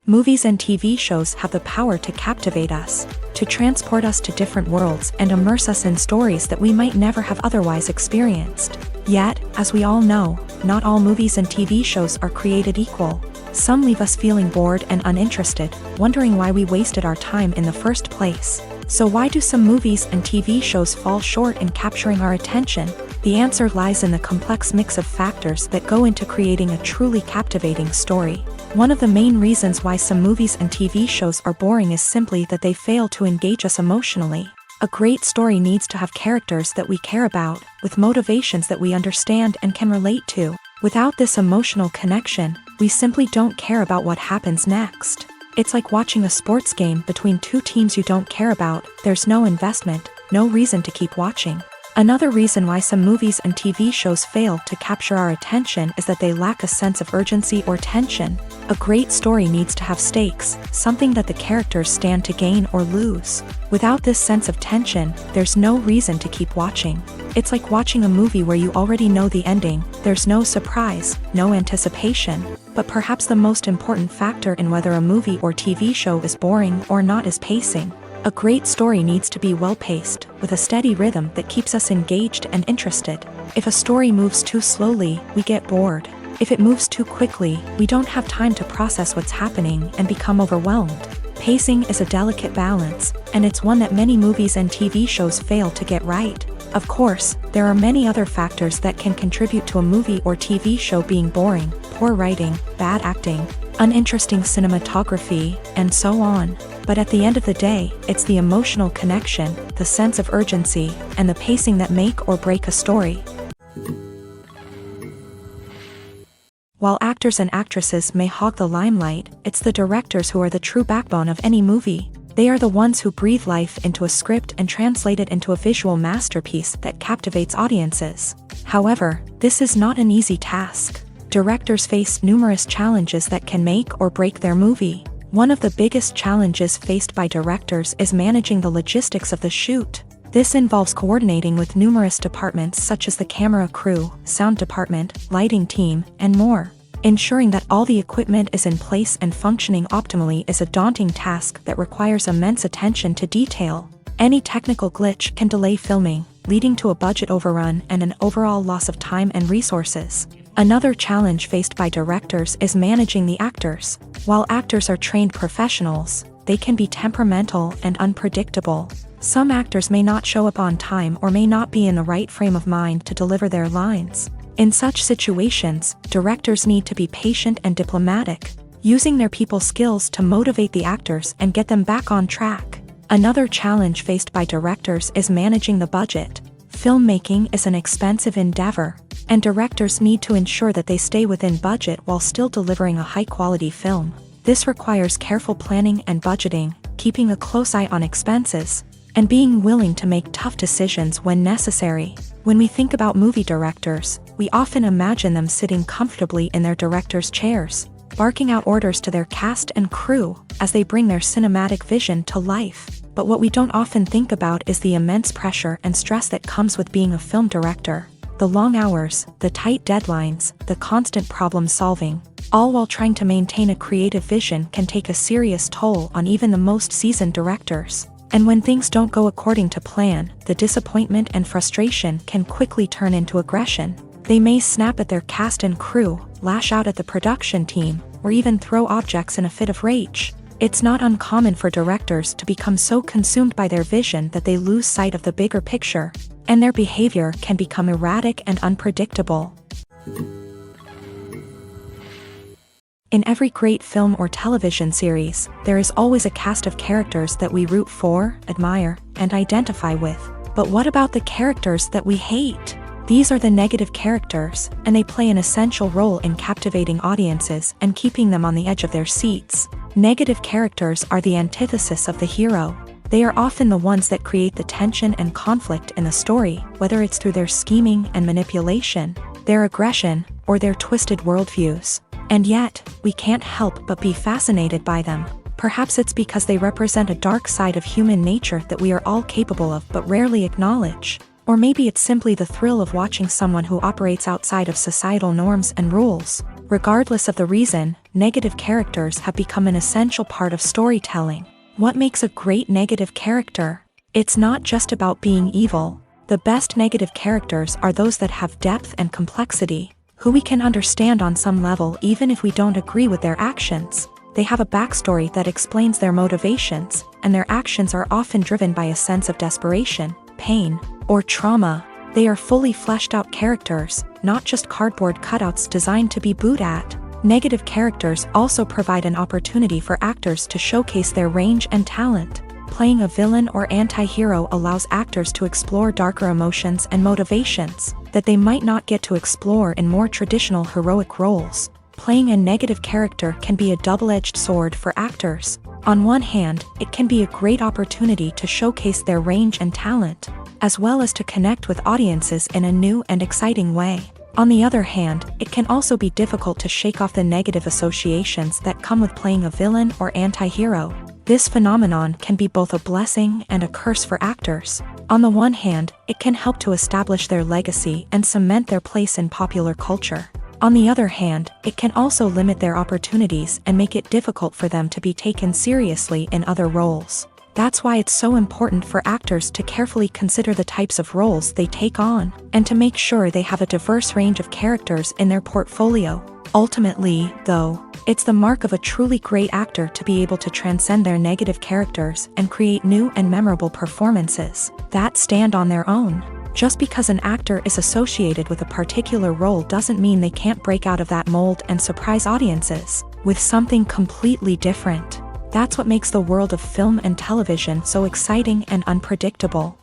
Movies and TV shows have the power to captivate us, to transport us to different worlds and immerse us in stories that we might never have otherwise experienced. Yet, as we all know, not all movies and TV shows are created equal. Some leave us feeling bored and uninterested, wondering why we wasted our time in the first place. So why do some movies and TV shows fall short in capturing our attention? The answer lies in the complex mix of factors that go into creating a truly captivating story. One of the main reasons why some movies and TV shows are boring is simply that they fail to engage us emotionally. A great story needs to have characters that we care about, with motivations that we understand and can relate to. Without this emotional connection, we simply don't care about what happens next. It's like watching a sports game between two teams you don't care about. There's no investment, no reason to keep watching. Another reason why some movies and TV shows fail to capture our attention is that they lack a sense of urgency or tension. A great story needs to have stakes, something that the characters stand to gain or lose. Without this sense of tension, there's no reason to keep watching. It's like watching a movie where you already know the ending, there's no surprise, no anticipation. But perhaps the most important factor in whether a movie or TV show is boring or not is pacing. A great story needs to be well-paced, with a steady rhythm that keeps us engaged and interested. If a story moves too slowly, we get bored. If it moves too quickly, we don't have time to process what's happening and become overwhelmed. Pacing is a delicate balance, and it's one that many movies and TV shows fail to get right. Of course, there are many other factors that can contribute to a movie or TV show being boring: poor writing, bad acting, uninteresting cinematography, and so on. But at the end of the day, it's the emotional connection, the sense of urgency, and the pacing that make or break a story. While actors and actresses may hog the limelight, it's the directors who are the true backbone of any movie. They are the ones who breathe life into a script and translate it into a visual masterpiece that captivates audiences. However, this is not an easy task. Directors face numerous challenges that can make or break their movie. One of the biggest challenges faced by directors is managing the logistics of the shoot. This involves coordinating with numerous departments such as the camera crew, sound department, lighting team, and more. Ensuring that all the equipment is in place and functioning optimally is a daunting task that requires immense attention to detail. Any technical glitch can delay filming, leading to a budget overrun and an overall loss of time and resources. Another challenge faced by directors is managing the actors. While actors are trained professionals, they can be temperamental and unpredictable. Some actors may not show up on time or may not be in the right frame of mind to deliver their lines. In such situations, directors need to be patient and diplomatic, using their people skills to motivate the actors and get them back on track. Another challenge faced by directors is managing the budget. Filmmaking is an expensive endeavor, and directors need to ensure that they stay within budget while still delivering a high-quality film. This requires careful planning and budgeting, keeping a close eye on expenses, and being willing to make tough decisions when necessary. When we think about movie directors, we often imagine them sitting comfortably in their director's chairs, barking out orders to their cast and crew as they bring their cinematic vision to life. But what we don't often think about is the immense pressure and stress that comes with being a film director. The long hours, the tight deadlines, the constant problem solving, all while trying to maintain a creative vision can take a serious toll on even the most seasoned directors. And when things don't go according to plan, the disappointment and frustration can quickly turn into aggression. They may snap at their cast and crew, lash out at the production team, or even throw objects in a fit of rage. It's not uncommon for directors to become so consumed by their vision that they lose sight of the bigger picture, and their behavior can become erratic and unpredictable. In every great film or television series, there is always a cast of characters that we root for, admire, and identify with. But what about the characters that we hate? These are the negative characters, and they play an essential role in captivating audiences and keeping them on the edge of their seats. Negative characters are the antithesis of the hero. They are often the ones that create the tension and conflict in the story, whether it's through their scheming and manipulation, their aggression, or their twisted worldviews. And yet, we can't help but be fascinated by them. Perhaps it's because they represent a dark side of human nature that we are all capable of but rarely acknowledge. Or maybe it's simply the thrill of watching someone who operates outside of societal norms and rules. Regardless of the reason, negative characters have become an essential part of storytelling. What makes a great negative character? It's not just about being evil. The best negative characters are those that have depth and complexity, who we can understand on some level even if we don't agree with their actions. They have a backstory that explains their motivations, and their actions are often driven by a sense of desperation, pain, or trauma. They are fully fleshed out characters, not just cardboard cutouts designed to be booed at. Negative characters also provide an opportunity for actors to showcase their range and talent. Playing a villain or anti-hero allows actors to explore darker emotions and motivations that they might not get to explore in more traditional heroic roles. Playing a negative character can be a double-edged sword for actors. On one hand, it can be a great opportunity to showcase their range and talent, as well as to connect with audiences in a new and exciting way. On the other hand, it can also be difficult to shake off the negative associations that come with playing a villain or anti-hero. This phenomenon can be both a blessing and a curse for actors. On the one hand, it can help to establish their legacy and cement their place in popular culture. On the other hand, it can also limit their opportunities and make it difficult for them to be taken seriously in other roles. That's why it's so important for actors to carefully consider the types of roles they take on, and to make sure they have a diverse range of characters in their portfolio. Ultimately, though, it's the mark of a truly great actor to be able to transcend their negative characters and create new and memorable performances that stand on their own. Just because an actor is associated with a particular role doesn't mean they can't break out of that mold and surprise audiences with something completely different. That's what makes the world of film and television so exciting and unpredictable.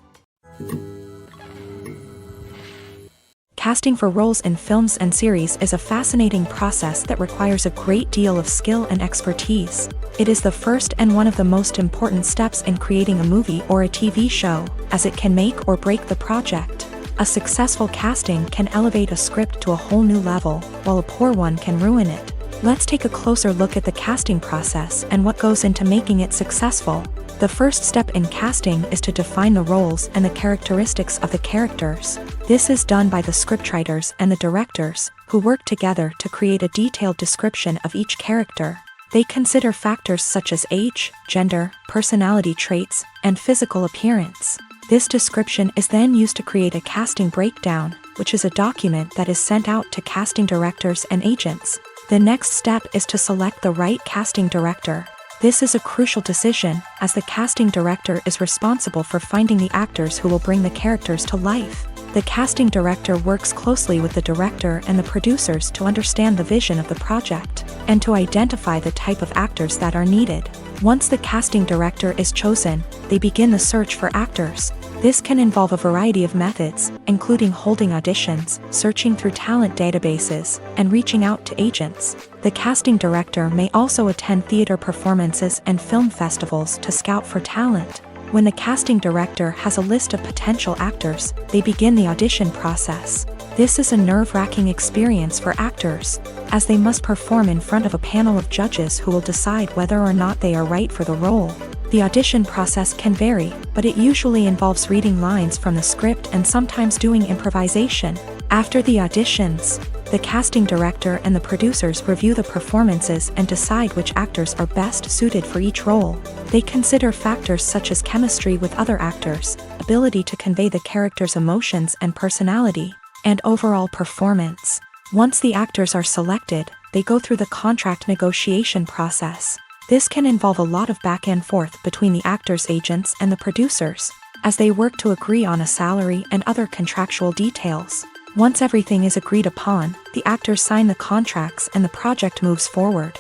Casting for roles in films and series is a fascinating process that requires a great deal of skill and expertise. It is the first and one of the most important steps in creating a movie or a TV show, as it can make or break the project. A successful casting can elevate a script to a whole new level, while a poor one can ruin it. Let's take a closer look at the casting process and what goes into making it successful. The first step in casting is to define the roles and the characteristics of the characters. This is done by the scriptwriters and the directors, who work together to create a detailed description of each character. They consider factors such as age, gender, personality traits, and physical appearance. This description is then used to create a casting breakdown, which is a document that is sent out to casting directors and agents. The next step is to select the right casting director. This is a crucial decision, as the casting director is responsible for finding the actors who will bring the characters to life. The casting director works closely with the director and the producers to understand the vision of the project, and to identify the type of actors that are needed. Once the casting director is chosen, they begin the search for actors. This can involve a variety of methods, including holding auditions, searching through talent databases, and reaching out to agents. The casting director may also attend theater performances and film festivals to scout for talent. When the casting director has a list of potential actors, they begin the audition process. This is a nerve-wracking experience for actors, as they must perform in front of a panel of judges who will decide whether or not they are right for the role. The audition process can vary, but it usually involves reading lines from the script and sometimes doing improvisation. After the auditions, the casting director and the producers review the performances and decide which actors are best suited for each role. They consider factors such as chemistry with other actors, ability to convey the character's emotions and personality, and overall performance. Once the actors are selected, they go through the contract negotiation process. This can involve a lot of back and forth between the actors' agents and the producers, as they work to agree on a salary and other contractual details. Once everything is agreed upon, the actors sign the contracts and the project moves forward.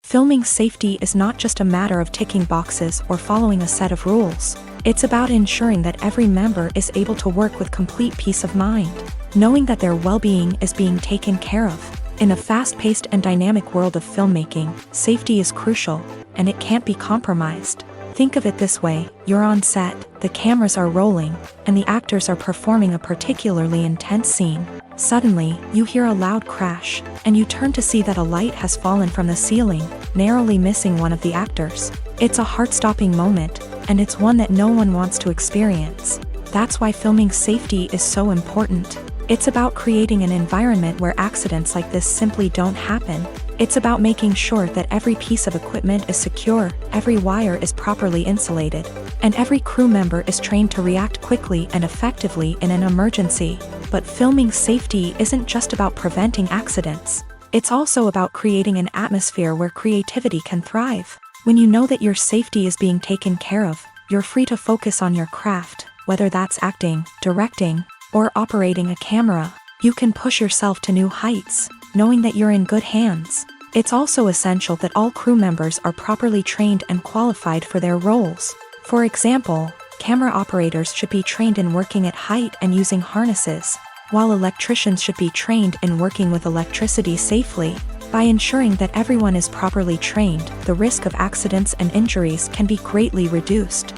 Filming safety is not just a matter of ticking boxes or following a set of rules. It's about ensuring that every member is able to work with complete peace of mind, knowing that their well-being is being taken care of. In a fast-paced and dynamic world of filmmaking, safety is crucial, and it can't be compromised. Think of it this way: you're on set, the cameras are rolling, and the actors are performing a particularly intense scene. Suddenly, you hear a loud crash, and you turn to see that a light has fallen from the ceiling, narrowly missing one of the actors. It's a heart-stopping moment, and it's one that no one wants to experience. That's why filming safety is so important. It's about creating an environment where accidents like this simply don't happen. It's about making sure that every piece of equipment is secure, every wire is properly insulated, and every crew member is trained to react quickly and effectively in an emergency. But filming safety isn't just about preventing accidents. It's also about creating an atmosphere where creativity can thrive. When you know that your safety is being taken care of, you're free to focus on your craft, whether that's acting, directing, or operating a camera. You can push yourself to new heights, knowing that you're in good hands. It's also essential that all crew members are properly trained and qualified for their roles. For example, camera operators should be trained in working at height and using harnesses, while electricians should be trained in working with electricity safely. By ensuring that everyone is properly trained, the risk of accidents and injuries can be greatly reduced.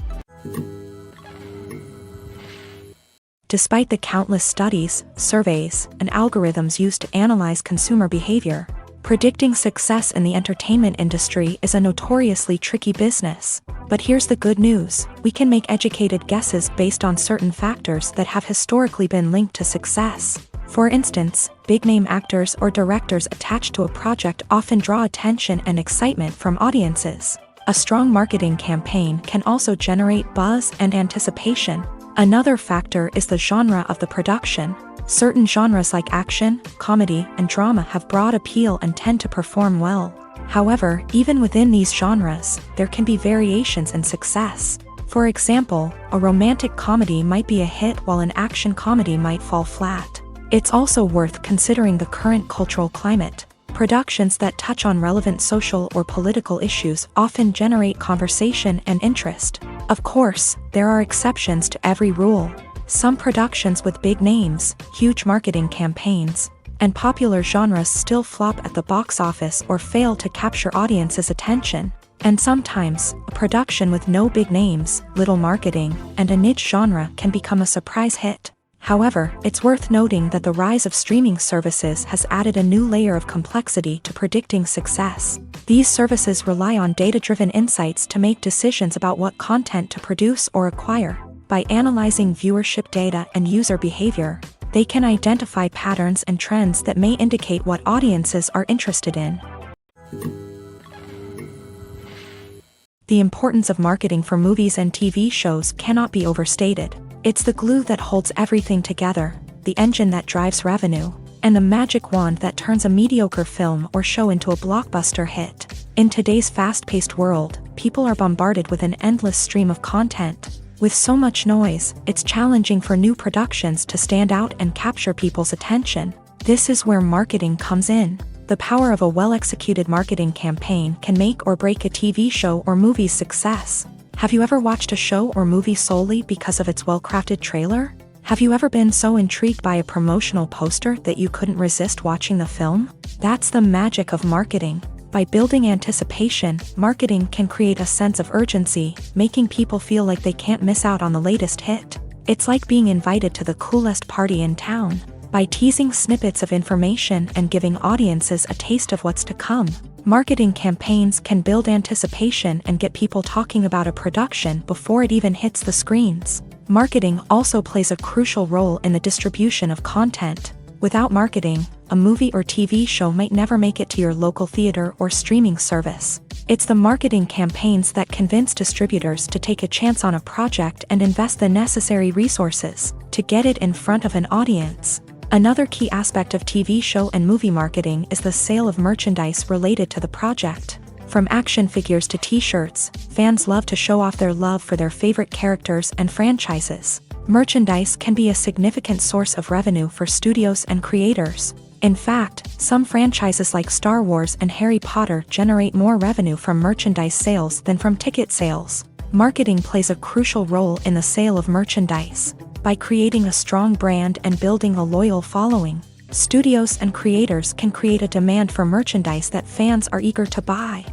Despite the countless studies, surveys, and algorithms used to analyze consumer behavior, predicting success in the entertainment industry is a notoriously tricky business. But here's the good news: we can make educated guesses based on certain factors that have historically been linked to success. For instance, big-name actors or directors attached to a project often draw attention and excitement from audiences. A strong marketing campaign can also generate buzz and anticipation. Another factor is the genre of the production. Certain genres like action, comedy, and drama have broad appeal and tend to perform well. However, even within these genres, there can be variations in success. For example, a romantic comedy might be a hit while an action comedy might fall flat. It's also worth considering the current cultural climate. Productions that touch on relevant social or political issues often generate conversation and interest. Of course, there are exceptions to every rule. Some productions with big names, huge marketing campaigns, and popular genres still flop at the box office or fail to capture audiences' attention. And sometimes, a production with no big names, little marketing, and a niche genre can become a surprise hit. However, it's worth noting that the rise of streaming services has added a new layer of complexity to predicting success. These services rely on data-driven insights to make decisions about what content to produce or acquire. By analyzing viewership data and user behavior, they can identify patterns and trends that may indicate what audiences are interested in. The importance of marketing for movies and TV shows cannot be overstated. It's the glue that holds everything together, the engine that drives revenue, and the magic wand that turns a mediocre film or show into a blockbuster hit. In today's fast-paced world, people are bombarded with an endless stream of content. With so much noise, it's challenging for new productions to stand out and capture people's attention. This is where marketing comes in. The power of a well-executed marketing campaign can make or break a TV show or movie's success. Have you ever watched a show or movie solely because of its well-crafted trailer? Have you ever been so intrigued by a promotional poster that you couldn't resist watching the film? That's the magic of marketing. By building anticipation, marketing can create a sense of urgency, making people feel like they can't miss out on the latest hit. It's like being invited to the coolest party in town. By teasing snippets of information and giving audiences a taste of what's to come, marketing campaigns can build anticipation and get people talking about a production before it even hits the screens. Marketing also plays a crucial role in the distribution of content. Without marketing, a movie or TV show might never make it to your local theater or streaming service. It's the marketing campaigns that convince distributors to take a chance on a project and invest the necessary resources to get it in front of an audience. Another key aspect of TV show and movie marketing is the sale of merchandise related to the project. From action figures to t-shirts, fans love to show off their love for their favorite characters and franchises. Merchandise can be a significant source of revenue for studios and creators. In fact, some franchises like Star Wars and Harry Potter generate more revenue from merchandise sales than from ticket sales. Marketing plays a crucial role in the sale of merchandise. By creating a strong brand and building a loyal following, studios and creators can create a demand for merchandise that fans are eager to buy.